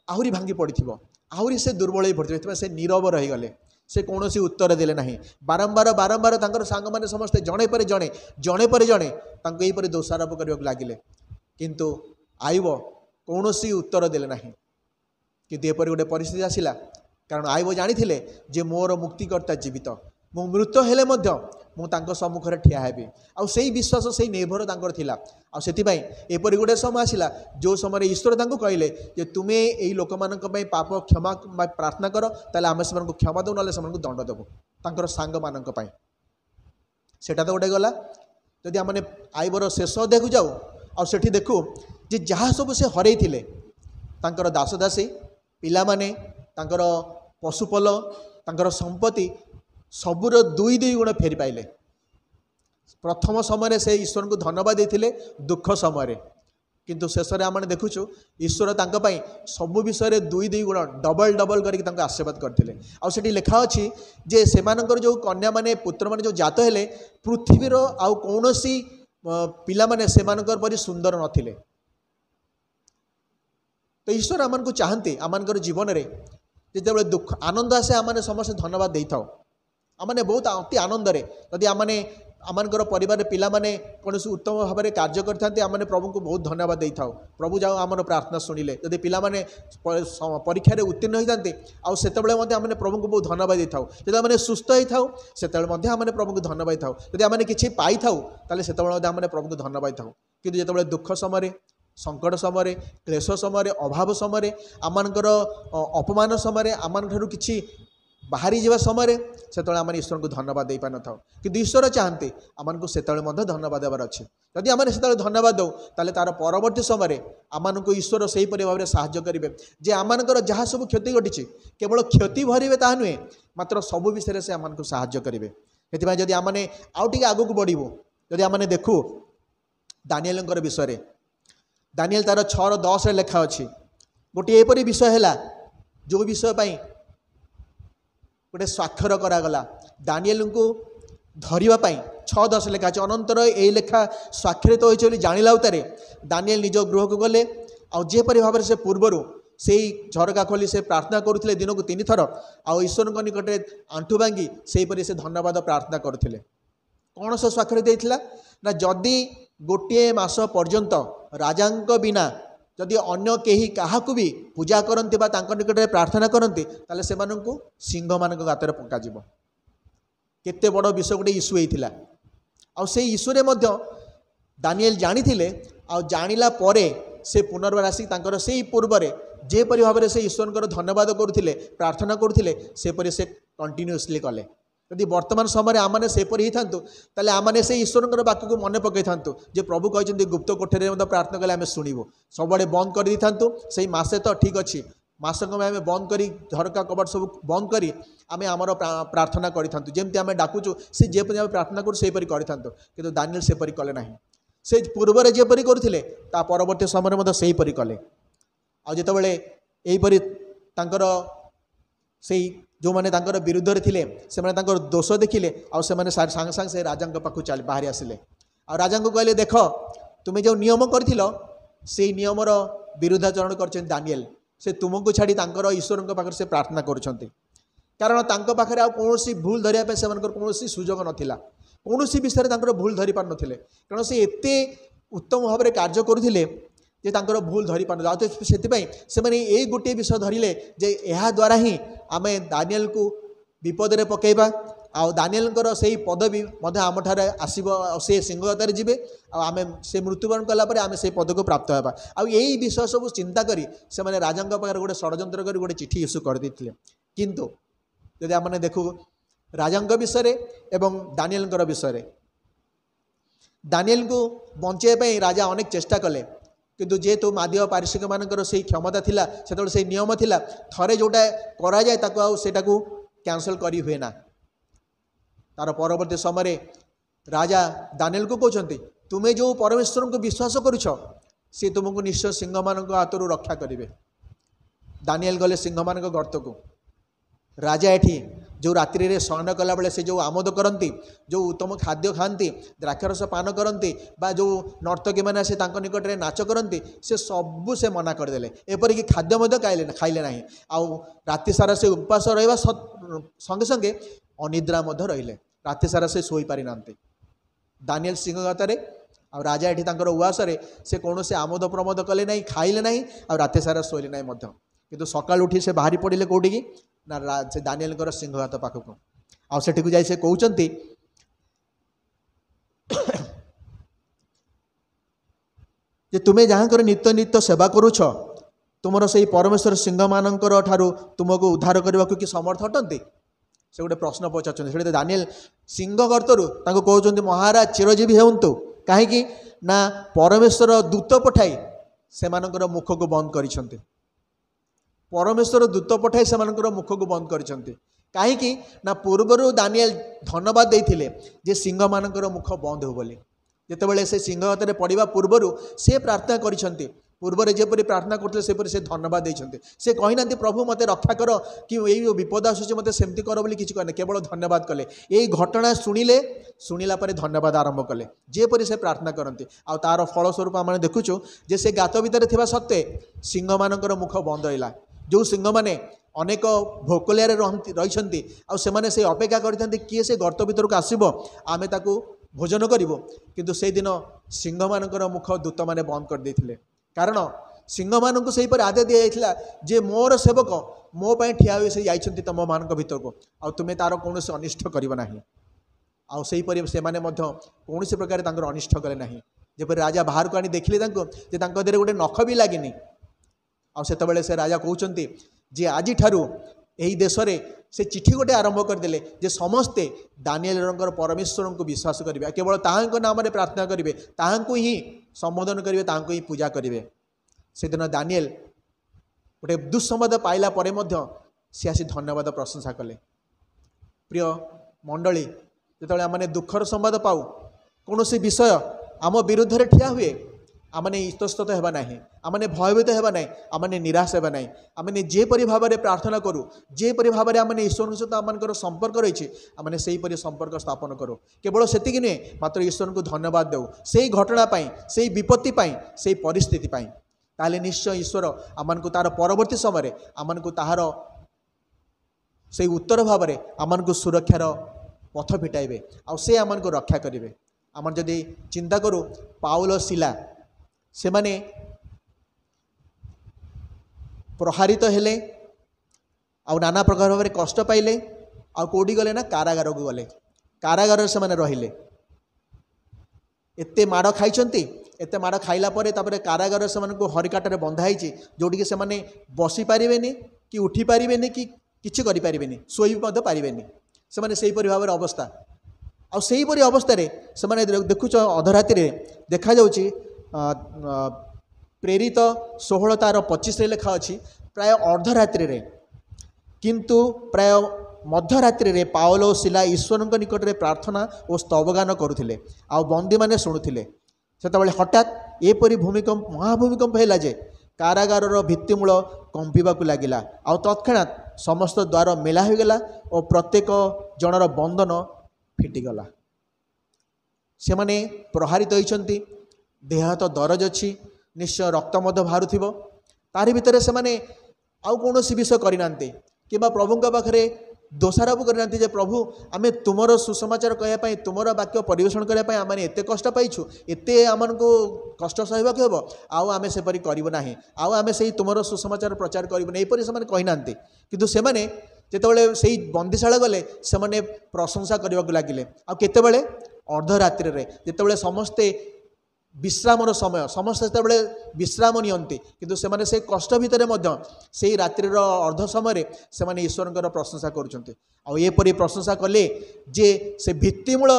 आहरी भांगी पड़ी आहरी से दुर्बल हो पड़े से नीरव रहीगले से कौन उत्तर देले ना बारंबार बारंबार सांग मैंने समस्ते जड़े पर जड़े जड़े पर जड़े यहीपरि दोषारोप करने लगिले किंतु आईब कौन उत्तर देले ना किंतु एपरि गोटे परिस्थिति आसला कारण आईब जानी जे मोर मुक्तिकर्ता जीवित मु मृत हेले मु सम्मुखें ठिया हेबी आउ से विश्वास से निर्भर थिला आउ सेतिबाई एपरि गोटे समय आसला जो समय ईश्वर कहले जे तुम्हें यही लोक मानक पाप क्षमा प्रार्थना कर ताले आम से क्षमा दो ना से दंड देबू तांकर सांग मानक सेटा तो गोटे गला जदि आम आईबर शेष अध्याय को जाऊ आ सेठी देखू ଯେ ଯାହା ସବୁ ସେ ହରେଇଥିଲେ ତାଙ୍କର ଦାସଦାସୀ ପିଲାମାନେ ତାଙ୍କର ପଶୁପଲ ତାଙ୍କର ସମ୍ପତ୍ତି ସବୁର 2 ଗୁଣ ଫେରି ପାଇଲେ। ପ୍ରଥମ ସମୟରେ ସେ ଈଶ୍ୱରଙ୍କୁ ଧନ୍ୟବାଦ ଦେଇଥିଲେ ଦୁଃଖ ସମୟରେ, କିନ୍ତୁ ଶେଷରେ ଆମେ ଦେଖୁଛୁ ଈଶ୍ୱର ତାଙ୍କ ପାଇଁ ସବୁ ବିଷୟରେ 2 ଗୁଣ ଡବଲ କରିକି ତାଙ୍କୁ ଆଶୀର୍ବାଦ କରିଥିଲେ। ଆଉ ସେଠି ଲେଖା ଅଛି ଯେ ସେମାନଙ୍କର ଯେଉଁ କନ୍ୟାମାନେ ପୁତ୍ରମାନେ ଯେଉଁ ଜାତ ହେଲେ ପୃଥିବୀର ଆଉ କୌଣସି ପିଲାମାନେ ସେମାନଙ୍କର ପରି ସୁନ୍ଦର ନଥିଲେ। ତ ଈଶ୍ୱର ଆମକୁ ଚାହାନ୍ତି ଆମମାନଙ୍କର ଜୀବନରେ ଯେତେବେଳେ ଦୁଃଖ ଆନନ୍ଦ ଆସେ ଆମେ ସମସ୍ତେ ଧନ୍ୟବାଦ ଦେଇଥାଉ। ଆମେ ବହୁତ ଅତି ଆନନ୍ଦରେ ଯଦି ଆମମାନଙ୍କର ପରିବାରରେ ପିଲାମାନେ କୌଣସି ଉତ୍ତମ ଭାବରେ କାର୍ଯ୍ୟ କରିଥାନ୍ତି ଆମେ ପ୍ରଭୁଙ୍କୁ ବହୁତ ଧନ୍ୟବାଦ ଦେଇଥାଉ। ପ୍ରଭୁ ଯାଉ ଆମର ପ୍ରାର୍ଥନା ଶୁଣିଲେ। ଯଦି ପିଲାମାନେ ପରୀକ୍ଷାରେ ଉତ୍ତୀର୍ଣ୍ଣ ହୋଇଥାନ୍ତି ଆଉ ସେତେବେଳେ ମଧ୍ୟ ଆମେ ପ୍ରଭୁଙ୍କୁ ବହୁତ ଧନ୍ୟବାଦ ଦେଇଥାଉ। ଯଦି ଆମେ ସୁସ୍ଥ ହେଇଥାଉ ସେତେବେଳେ ମଧ୍ୟ ଆମେ ପ୍ରଭୁଙ୍କୁ ଧନ୍ୟବାଦ ଦେଇଥାଉ। ଯଦି ଆମେ କିଛି ପାଇଥାଉ ତାହେଲେ ସେତେବେଳେ ମଧ୍ୟ ଆମେ ପ୍ରଭୁଙ୍କୁ ଧନ୍ୟବାଦ ଦେଇଥାଉ। କିନ୍ତୁ ଯେତେବେଳେ ଦୁଃଖ ସମୟରେ ସଂକଟ ସମୟରେ କ୍ଲେଶ ସମୟରେ ଅଭାବ ସମୟରେ ଆମମାନଙ୍କର ଅପମାନ ସମୟରେ ଆମମାନଙ୍କଠାରୁ କିଛି ବାହାରି ଯିବା ସମୟରେ ସେତେବେଳେ ଆମେ ଈଶ୍ୱରଙ୍କୁ ଧନ୍ୟବାଦ ଦେଇପାରିନଥାଉ। କିନ୍ତୁ ଈଶ୍ୱର ଚାହାନ୍ତି ଆମମାନଙ୍କୁ ସେତେବେଳେ ମଧ୍ୟ ଧନ୍ୟବାଦ ଦେବାର ଅଛି। ଯଦି ଆମେ ସେତେବେଳେ ଧନ୍ୟବାଦ ଦେଉ ତାହେଲେ ତାର ପରବର୍ତ୍ତୀ ସମୟରେ ଆମମାନଙ୍କୁ ଈଶ୍ୱର ସେହିପରି ଭାବରେ ସାହାଯ୍ୟ କରିବେ ଯେ ଆମମାନଙ୍କର ଯାହା ସବୁ କ୍ଷତି ଘଟିଛି କେବଳ କ୍ଷତି ଭରିବେ ତାହା ନୁହେଁ, ମାତ୍ର ସବୁ ବିଷୟରେ ସେ ଆମମାନଙ୍କୁ ସାହାଯ୍ୟ କରିବେ। ସେଥିପାଇଁ ଯଦି ଆମେ ଆଉ ଟିକେ ଆଗକୁ ବଢ଼ିବୁ, ଯଦି ଆମେ ଦେଖୁ ଦାନିଏଲଙ୍କର ବିଷୟରେ, ଦାନିଏଲ ତାର 6:10 ଲେଖା ଅଛି ଗୋଟିଏ ଏପରି ବିଷୟ ହେଲା ଯେଉଁ ବିଷୟ ପାଇଁ ଗୋଟେ ସ୍ୱାକ୍ଷର କରାଗଲା। ଦାନିଏଲଙ୍କୁ ଧରିବା ପାଇଁ 6:10 ଲେଖା ଅଛି। ଅନନ୍ତର ଏହି ଲେଖା ସ୍ୱାକ୍ଷରିତ ହୋଇଛି ବୋଲି ଜାଣିଲା ଉତ୍ତାରେ ଦାନିଏଲ ନିଜ ଗୃହକୁ ଗଲେ। ଆଉ ଯେପରି ଭାବରେ ସେ ପୂର୍ବରୁ ସେଇ ଝରକା ଖୋଲି ସେ ପ୍ରାର୍ଥନା କରୁଥିଲେ ଦିନକୁ 3 ଥର, ଆଉ ଈଶ୍ୱରଙ୍କ ନିକଟରେ ଆଣ୍ଠୁ ଭାଙ୍ଗି ସେହିପରି ସେ ଧନ୍ୟବାଦ ପ୍ରାର୍ଥନା କରୁଥିଲେ। କ'ଣ ସେ ସ୍ୱାକ୍ଷର ଦେଇଥିଲା ନା ଯଦି ଗୋଟିଏ ମାସ ପର୍ଯ୍ୟନ୍ତ ରାଜାଙ୍କ ବିନା ଯଦି ଅନ୍ୟ କେହି କାହାକୁ ବି ପୂଜା କରନ୍ତି ବା ତାଙ୍କ ନିକଟରେ ପ୍ରାର୍ଥନା କରନ୍ତି ତାହେଲେ ସେମାନଙ୍କୁ ସିଂହମାନଙ୍କ ଗାତରେ ପକାଯିବ। କେତେ ବଡ଼ ବିଷୟ ଗୋଟେ ଇସ୍ୟୁ ହେଇଥିଲା। ଆଉ ସେଇ ଇସ୍ୟୁରେ ମଧ୍ୟ ଦାନିଏଲ ଜାଣିଥିଲେ। ଆଉ ଜାଣିଲା ପରେ ସେ ପୁନର୍ବାର ଆସି ତାଙ୍କର ସେଇ ପୂର୍ବରେ ଯେପରି ଭାବରେ ସେ ଈଶ୍ୱରଙ୍କର ଧନ୍ୟବାଦ କରୁଥିଲେ ପ୍ରାର୍ଥନା କରୁଥିଲେ ସେପରି ସେ କଣ୍ଟିନ୍ୟୁଅସଲି କଲେ। ଯଦି ବର୍ତ୍ତମାନ ସମୟରେ ଆମେ ସେପରି ହେଇଥାନ୍ତୁ ତାହେଲେ ଆମେ ସେଇ ଈଶ୍ୱରଙ୍କର ବାକ୍ୟକୁ ମନେ ପକାଇଥାନ୍ତୁ ଯେ ପ୍ରଭୁ କହିଛନ୍ତି ଗୁପ୍ତ କୋଠରୀରେ ମଧ୍ୟ ପ୍ରାର୍ଥନା କଲେ ଆମେ ଶୁଣିବୁ। ସବୁଆଡ଼େ ବନ୍ଦ କରିଦେଇଥାନ୍ତୁ। ସେଇ ମାସେ ତ ଠିକ୍ ଅଛି, ମାସକ ପାଇଁ ଆମେ ବନ୍ଦ କରି ଝରକା କବାଟ ସବୁ ବନ୍ଦ କରି ଆମେ ଆମର ପ୍ରାର୍ଥନା କରିଥାନ୍ତୁ। ଯେମିତି ଆମେ ଡାକୁଛୁ ସେ ଯେପରି ଆମେ ପ୍ରାର୍ଥନା କରୁ ସେହିପରି କରିଥାନ୍ତୁ। କିନ୍ତୁ ଦାନିଏଲ ସେପରି କଲେ ନାହିଁ। ସେ ପୂର୍ବରେ ଯେପରି କରୁଥିଲେ ତା ପରବର୍ତ୍ତୀ ସମୟରେ ମଧ୍ୟ ସେହିପରି କଲେ। ଆଉ ଯେତେବେଳେ ଏହିପରି ତାଙ୍କର ସେଇ ଯେଉଁମାନେ ତାଙ୍କର ବିରୁଦ୍ଧରେ ଥିଲେ ସେମାନେ ତାଙ୍କର ଦୋଷ ଦେଖିଲେ ଆଉ ସେମାନେ ସାଙ୍ଗେ ସାଙ୍ଗେ ସେ ରାଜାଙ୍କ ପାଖକୁ ବାହାରି ଆସିଲେ। ଆଉ ରାଜାଙ୍କୁ କହିଲେ ଦେଖ ତୁମେ ଯେଉଁ ନିୟମ କରିଥିଲ ସେଇ ନିୟମର ବିରୁଦ୍ଧାଚରଣ କରିଛନ୍ତି ଦାନିଏଲ। ସେ ତୁମକୁ ଛାଡ଼ି ତାଙ୍କର ଈଶ୍ୱରଙ୍କ ପାଖରେ ସେ ପ୍ରାର୍ଥନା କରୁଛନ୍ତି। କାରଣ ତାଙ୍କ ପାଖରେ ଆଉ କୌଣସି ଭୁଲ ଧରିବା ପାଇଁ ସେମାନଙ୍କର କୌଣସି ସୁଯୋଗ ନଥିଲା। କୌଣସି ବିଷୟରେ ତାଙ୍କର ଭୁଲ ଧରିପାରୁନଥିଲେ କାରଣ ସେ ଏତେ ଉତ୍ତମ ଭାବରେ କାର୍ଯ୍ୟ କରୁଥିଲେ ଯେ ତାଙ୍କର ଭୁଲ ଧରିପାରୁନଥିଲେ। ଆଉ ସେଥିପାଇଁ ସେମାନେ ଏଇ ଗୋଟିଏ ବିଷୟ ଧରିଲେ ଯେ ଏହାଦ୍ୱାରା ହିଁ ଆମେ ଦାନିଏଲକୁ ବିପଦରେ ପକାଇବା ଆଉ ଦାନିଏଲଙ୍କର ସେଇ ପଦବୀ ମଧ୍ୟ ଆମଠାରେ ଆସିବ। ଆଉ ସେ ସିଂହଗାତରେ ଯିବେ ଆଉ ଆମେ ସେ ମୃତ୍ୟୁବରଣ କଲା ପରେ ଆମେ ସେଇ ପଦକୁ ପ୍ରାପ୍ତ ହେବା। ଆଉ ଏଇ ବିଷୟ ସବୁ ଚିନ୍ତା କରି ସେମାନେ ରାଜାଙ୍କ ପାଖରେ ଗୋଟେ ଷଡ଼ଯନ୍ତ୍ର କରି ଗୋଟେ ଚିଠି ଇସ୍ୟୁ କରିଦେଇଥିଲେ। କିନ୍ତୁ ଯଦି ଆମେ ଦେଖୁ ରାଜାଙ୍କ ବିଷୟରେ ଏବଂ ଦାନିଏଲଙ୍କର ବିଷୟରେ, ଦାନିଏଲଙ୍କୁ ବଞ୍ଚାଇବା ପାଇଁ ରାଜା ଅନେକ ଚେଷ୍ଟା କଲେ। କିନ୍ତୁ ଯେହେତୁ ମାଦୀୟ ପାରିଷିକମାନଙ୍କର ସେଇ କ୍ଷମତା ଥିଲା, ସେତେବେଳେ ସେଇ ନିୟମ ଥିଲା ଥରେ ଯେଉଁଟା କରାଯାଏ ତାକୁ ଆଉ ସେଟାକୁ କ୍ୟାନସଲ୍ କରି ହୁଏ ନା। ତାର ପରବର୍ତ୍ତୀ ସମୟରେ ରାଜା ଦାନିଏଲକୁ କହୁଛନ୍ତି ତୁମେ ଯେଉଁ ପରମେଶ୍ୱରଙ୍କୁ ବିଶ୍ୱାସ କରୁଛ ସେ ତୁମକୁ ନିଶ୍ଚୟ ସିଂହମାନଙ୍କ ହାତରୁ ରକ୍ଷା କରିବେ। ଦାନିଏଲ ଗଲେ ସିଂହମାନଙ୍କ ଗର୍ତ୍ତକୁ। ରାଜା ଏଠି ଯେଉଁ ରାତ୍ରିରେ ଶୟନ କଲାବେଳେ ସେ ଯେଉଁ ଆମୋଦ କରନ୍ତି, ଯେଉଁ ଉତ୍ତମ ଖାଦ୍ୟ ଖାଆନ୍ତି, ଦ୍ରାକ୍ଷରସ ପାନ କରନ୍ତି ବା ଯେଉଁ ନର୍ତ୍ତକୀମାନେ ଆସି ତାଙ୍କ ନିକଟରେ ନାଚ କରନ୍ତି ସେ ସବୁ ସେ ମନା କରିଦେଲେ। ଏପରିକି ଖାଦ୍ୟ ମଧ୍ୟ ଖାଇଲେ ନାହିଁ। ଆଉ ରାତି ସାରା ସେ ଉପାସ ରହିବା ସଙ୍ଗେ ସଙ୍ଗେ ଅନିଦ୍ରା ମଧ୍ୟ ରହିଲେ। ରାତି ସାରା ସେ ଶୋଇପାରିନାହାନ୍ତି। ଦାନିଏଲ ସିଂହଗାତରେ ଆଉ ରାଜା ଏଠି ତାଙ୍କର ଉଆସରେ ସେ କୌଣସି ଆମୋଦ ପ୍ରମୋଦ କଲେ ନାହିଁ, ଖାଇଲେ ନାହିଁ ଆଉ ରାତି ସାରା ଶୋଇଲେ ନାହିଁ ମଧ୍ୟ। କିନ୍ତୁ ସକାଳୁ ଉଠି ସେ ବାହାରି ପଡ଼ିଲେ କେଉଁଠିକି ନା ସେ ଦାନିଏଲଙ୍କର ସିଂହଗାତ ପାଖକୁ। ଆଉ ସେଠିକୁ ଯାଇ ସେ କହୁଛନ୍ତି ଯେ ତୁମେ ଯାହାଙ୍କର ନିତ୍ୟ ନିତ୍ୟ ସେବା କରୁଛ ତୁମର ସେଇ ପରମେଶ୍ୱର ସିଂହମାନଙ୍କର ଠାରୁ ତୁମକୁ ଉଦ୍ଧାର କରିବାକୁ କି ସମର୍ଥ ଅଟନ୍ତି? ସେ ଗୋଟେ ପ୍ରଶ୍ନ ପଚାରୁଛନ୍ତି। ସେଠି ଦାନିଏଲ ସିଂହ ଗର୍ତ୍ତରୁ ତାଙ୍କୁ କହୁଛନ୍ତି ମହାରାଜ ଚିରଜୀବୀ ହୁଅନ୍ତୁ। କାହିଁକି ନା ପରମେଶ୍ୱର ଦୂତ ପଠାଇ सेमानकर मुख को बंद करिसंते परमेश्वर दूत पठाई सेमानकर मुख को बंद करिसंते कहीं ना पूर्वर दानिएल धन्यवाद देइथिले जे सिंह मानकर मुख बंद हो बोली जितेबाला से सिंह हाथ पड़ा पूर्वर से प्रार्थना करिसंते पूर्व जेपरी प्रार्थना करते सेपरी से धन्यवाद देते से कही ना प्रभु मत रक्षा कर कि यही विपद आसूँ मत सेमती कर बोली किसी कहना केवल धन्यवाद कले यही घटना शुणिला पर धन्यवाद आरंभ कले जेपरी से प्रार्थना करती आ तार फलस्वरूप आम देखुचु जे से गात भितर थिबा सत्वे सिंह मानकर मुख बंद रहा जो सिंह मैंने अनेक भोकलिया रही आने से अपेक्षा करते किए से गर्त भर को आसब आमे ताकू भोजन करूँ किंतु से दिन सिंह मानकर मुख दूत मैंने बंद कर देथिले कारण सिंह मानक से आदेश दि जाइथिला जे मोर सेवक मो पाई ठिया हुए से जाइछन्ति तम मानक भीतर को आ तुमे तार कौन से अनिष्ट करिव नाही आउ सेही परि से माने मध्य कौन से प्रकार तांकर अनिष्ट कले नाही जेपरि राजा बाहर को आनी देखिले तांको जे तांको देरे गोटे नख भी लागिनी आ सेतबेले से राजा कहउछन्ति जे आजि ठारू एही देश रे से चिठी गोटे आरंभ करदेले जे समस्ते दानिएल परमेश्वर को विश्वास करेंगे केवल ताहांको नाम रे प्रार्थना करेंगे ताहांको ही संबोधन करेंगे ताहांको ही पूजा करेंगे से दिन दानिएल गोटे दुस्संवाद पाइला परे मध्य से आसी धन्यवाद प्रशंसा कले प्रिय मंडली जितेबाला आम दुखर संवाद पाऊ कौन सी विषय आम विरुद्ध रे ठिया हुए आमने इतस्तत होगा ना आमने भयभीत होगा ना आमने निराश होगा ना आमने जेपरी भाव में प्रार्थना करूँ जेपरी भाव में आमने ईश्वर सहित आमर संपर्क रही आमने से ही संपर्क स्थापन करूँ केवल सेतिक नुहे मात्र ईश्वर को धन्यवाद देव से घटना से विपत्ति से परिस्थिति ताले निश्चय ईश्वर आमन को तार परवर्ती समय आमन को ताहार से उत्तर भाव में आमन को सुरक्षार पथ फिटाइबे आ से आमन को रक्षा करेंगे आम जदि चिंता करूँ पाउल शिला से माने प्रहारित हेले आ नाना प्रकार भाव कष्ट पाइले आ कौटी गले ना कारागार को गले कारागार से माने रहिले एते माड़ खाइछन्ति एते माड़ खाइला परे तापरे कारागार से माने को हरिकाटरे बंधा होइछि जोटी से माने बसी पारिबेनी कि उठी पारिबेनी कि किछि करि पारिबेनी सोई मध्य पारिबेनी से माने सेही परि भाव अवस्था आ सेही परि अवस्था रे से माने देखुछ अधराति रे देखा जाउछि प्रेरित 16 तार 25 रे लिखा अछि प्राय अर्धरात्रि रे किंतु प्राय मध्यरात्रि रे पाउल और शिला ईश्वर निकट में प्रार्थना और स्तवगान करुथिले आ बंदी माने शुणुथिले सेतबेले हठात एपरी भूमिकंप महाभूमिकंप हैला जे कारागार भित्तिमूल कंपिबाकू लागिला आ तत्क्षणात समस्त द्वार मेला हो गला और प्रत्येक जनर बंधन फिटिगला से माने प्रहारित होइछन्ति देह हाथ दरज अच्छी निश्चय रक्त मध्य बाहर तारी भितर से माने आउ कौन सी विषय करना कि प्रभु पाखे दोषारोप करना प्रभु आम तुमर सुसमाचार कहवाई तुमर वाक्य परिवेषण करने आम एत कष्ट पाइछु एत आम को कष्ट सहवाक हम आउ आम सेपरी करूँ ना आउ आम से तुमर सुसमाचार प्रचार करूँ यहपरी से कहना किंतु से जितेबाला से बंदीशाला गले से प्रशंसा करने को लगिले आतेबले अर्धरात्रि जितेबाला समस्ते विश्रामर समय समस्त जितेबाला विश्राम नियंती किंतु सेमाने से कष्ट भितर से रात्रिर अर्ध समय से ईश्वर प्रशंसा करुँच आएपरी प्रशंसा कले जे से भित्तिमूल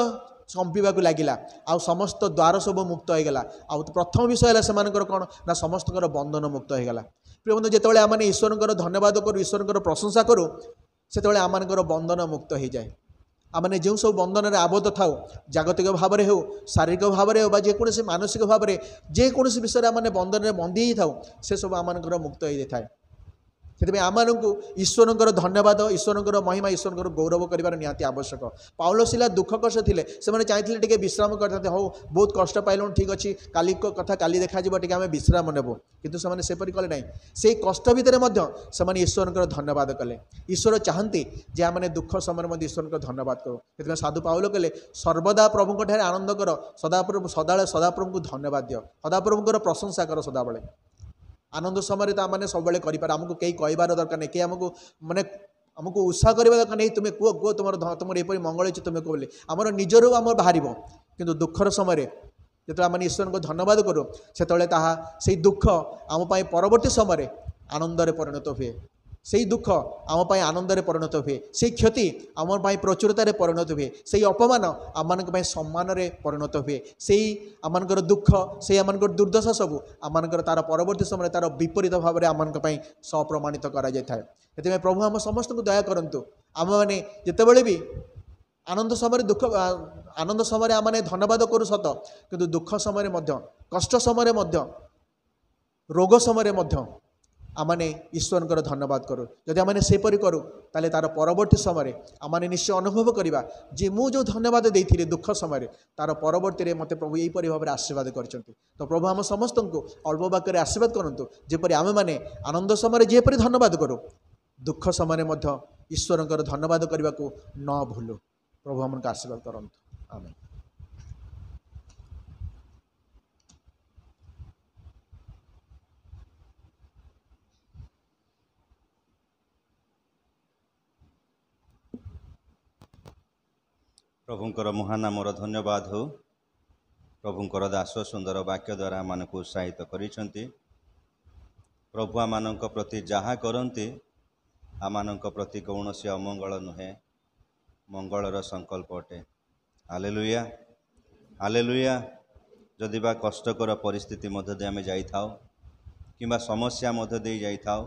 कंपिबा लगिला आ समस्त द्वार सब मुक्त होगला आ प्रथम विषय है से कौन ना समस्त बंधन मुक्त होगला प्रिय बंधु जितेबाला आम ईश्वर धन्यवाद करूँ ईश्वर प्रशंसा करूँ से आम बंधन मुक्त हो जाए आमने जो सब बंधन में आबद्ध थाउ जागतिक भाव में हो शारीरिक भाव में हो जेकोसी मानसिक भाव में जेकोसी विषय आम बंधन में बंदी थाउ से सब आम मुक्त हो जाए से आम ईश्वर धन्यवाद ईश्वर महिमा ईश्वर गौरव कर निहाती आवश्यक पाउल शिला दुख कष्ट थे से चाहिए टे विश्राम करते हो बहुत कष्ट पाइलु ठीक अच्छे काली कथा काली देखा टे आम विश्राम नेबू कितु सेपरी कले ना से कष्ट भितर से ईश्वर धन्यवाद कले ईश्वर चाहती जे आम दुख समय ईश्वर धन्यवाद करूँ से साधु पाउल कहले सर्वदा प्रभु ठारे आनंद कर सदाप्रभु को धन्यवाद दियो सदाप्रभु प्रशंसा कर सदाबले आनंद समय तो आम सब कर आमको कई कहबार दरकार नहीं कई आमको माने आमको उत्साह करवा दरकार नहीं तुम्हें कह कह तुम ये मंगल हो तुम्हें कह आमर निजर आम बाहर किंतु दुखर समय जो आम ईश्वर को धन्यवाद करूँ से दुख आम परवर्ती समय आनंद परिणत हुए সেই দুঃখ आम पाई आनंदरे परिणत हुए से क्षति आम पाई प्रचुरतार परिणत हुए से अपमान आम मान सम्मान परिणत हुए से आमर दुख से आम दुर्दशा सबू आम तार परवर्ती समय तार विपरीत भाव में आम सप्रमाणित कर प्रभु आम समस्त को दया करूँ आम मैंने जितेबले भी आनंद समय दुख आनंद समय आम धन्यवाद करूँ सत किंतु दुख समय कष्ट समय रोग समय आमने ईश्वर धन्यवाद करूँ जदि आमने सेपरी करूँ ताले तार परवर्ती समय आमने निश्चय अनुभव करवा जे मु जो धन्यवाद देती दुख समय तार परवर्ती मत प्रभु यहीपरि भाव में आशीर्वाद कर तो प्रभु आम समस्त को अल्प वाक्य आशीर्वाद करूँ जेपरि आम मैंने आनंद समय जेपरि धन्यवाद करूँ दुख समय ईश्वर धन्यवाद करने को न भूलु प्रभु आमको आशीर्वाद करूँ आमेन। प्रभुंकर महानामर धन्यवाद हो प्रभुंकर दास सुंदर वाक्य द्वारा आम को उत्साहित करिसेंती प्रभु आम प्रति जहाँ करती आम प्रति कौन से अमंगल नुहे मंगलर संकल्प अटे। Hallelujah hallelujah. जदि बा कष्टकर परिस्थिति मध्य दे आमे जाई थाओ किंबा समस्या मध्य दे जाई थाओ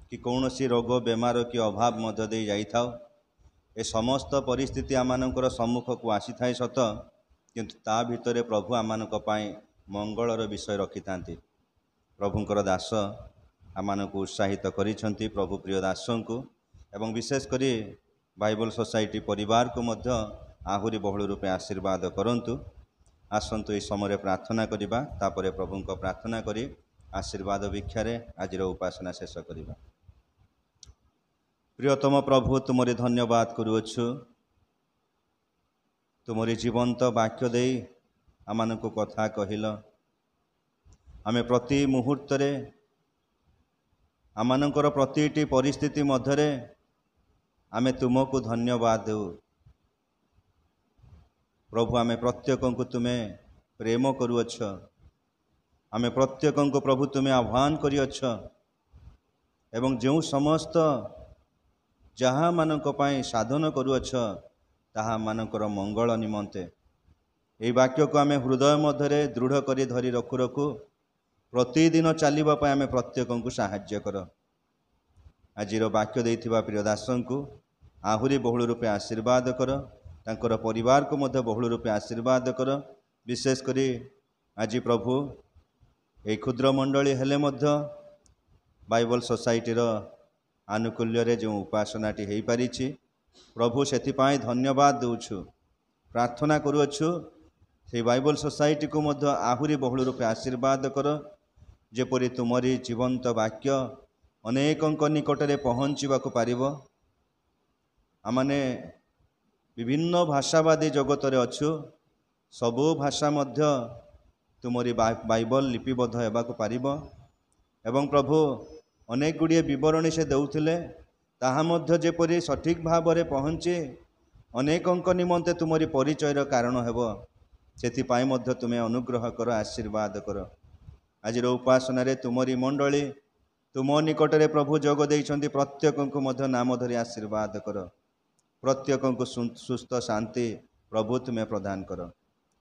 कि कौन सी रोग बेमार कि अभाव मध्य दे जाई थाओ ए समस्त परिस्थिति आमानकर सम्मुख को आसी थाए सत किंतु ता भितर प्रभु आमानक पाई मंगलर विषय रखि थांती। प्रभुंकर दास आमानक उत्साहित करिसेंती प्रभु प्रिय दासों को एवं विशेष करी बाइबल सोसाइटी परिवार को मध्य आहुरी बहुल रूपे आशीर्वाद करंतु। आसंतु ये समय प्रार्थना करिबा तापरे प्रभुंक प्रार्थना करी आशीर्वाद भिक्षारे आजिर उपासना शेष करिबा। प्रियतम प्रभु तुमरी धन्यवाद करुअछु तुमरी जीवंत वाक्य दे आमानकु कथा कहिल आमे प्रति मुहूर्त रे आमानकर प्रतिटी परिस्थिति मध्यरे आमे तुमको धन्यवाद देउ प्रभु। आमे प्रत्येक तुम्हें प्रेम करुअछ आमे प्रत्येक प्रभु तुम्हें आह्वान करिअछ एवं जो समस्त जहाँ मानक पाई साधन करुअछ ताहा मानकर मंगल निमंते यही वाक्य को आमे हृदय मध्यरे दृढ़ करी धरी रखु रखु प्रतिदिन चलिबा पय आमे प्रत्येक को साहाय्य कर। आजिर वाक्य देइथिबा प्रिय दासों को आहुरी बहुल रूपे आशीर्वाद कर तांकर परिवार को मध्य बहुल रूपे आशीर्वाद कर। विशेष करी आज प्रभु ये क्षुद्र मंडली हेले मध्य बाइबल सोसाइटीर आनुकूल्य रे जो उपासनाटी हो पारी प्रभु से धन्यवाद दूछु प्रार्थना करुअछु से बाइबल सोसाइटी को मध्य आहुरी बहुल रूपे आशीर्वाद कर जेपरी तुमरी जीवंत वाक्य अनेक निकटरे पहुँचवा पारिबो। आमने विभिन्न भाषावादी जगत रे अछु सबु भाषा मध्य तुमरी बाइबल लिपिबद्ध होबाक पारिबो एवं प्रभु अनेक गुड़िए विवरणी से देउथिले ताहा मध्य जेपरी सठिक भाव में पहुँचे अनेक निमंते तुमरी परिचयर कारण हेबो सेथिपाई मध्य तुम्हें अनुग्रह कर आशीर्वाद कर। आज उपासना रे तुमरी मंडली तुम निकटरे प्रभु जोग देइछन्ति प्रत्येक को मध्य नाम धरी आशीर्वाद कर प्रत्येक को सुस्थ शांति प्रभु तुम्हें प्रदान कर।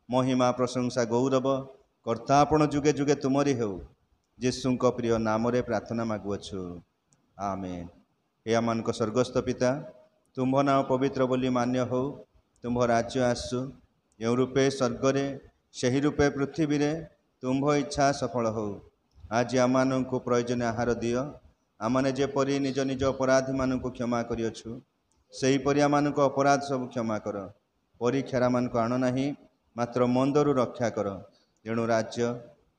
महिमा प्रशंसा गौरव कर्तापण जुगे जुगे तुमरी हेउ यीशुंक प्रिय नाम रे प्रार्थना मागुअछु आमेन। हे आमानक स्वर्गस्थ पिता तुम्भ नाम पवित्र बोली मान्य हो तुम्भ राज्य आसु यो रूपे स्वर्गरे सही रूपे पृथ्वी रे तुम्भ इच्छा सफल हो। आज आमानकु प्रयोजन आहार दियो आमाने जेपरि निज निज अपराधी मानकु क्षमा करिअछु सेहीपरि आमानक अपराध सब क्षमा कर परीक्षार आमानक आण नाही मात्र मंदरु रक्षा कर तेणु राज्य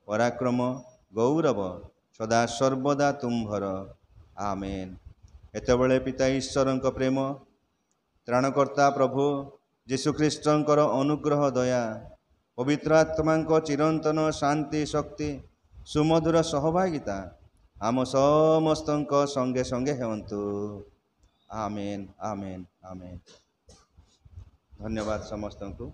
पराक्रम गौरव सदा सर्वदा तुम्भर आमेन। एतबेले पिता ईश्वरंक प्रेम त्राणकर्ता प्रभु जीशुख्रीष्टंकर अनुग्रह दया पवित्र आत्मांक चिरंतन शांति शक्ति सुमधुर सहभागिता आम समस्तंक संगे संगे हेवंतु आमेन आमेन आमेन। धन्यवाद समस्तंकु।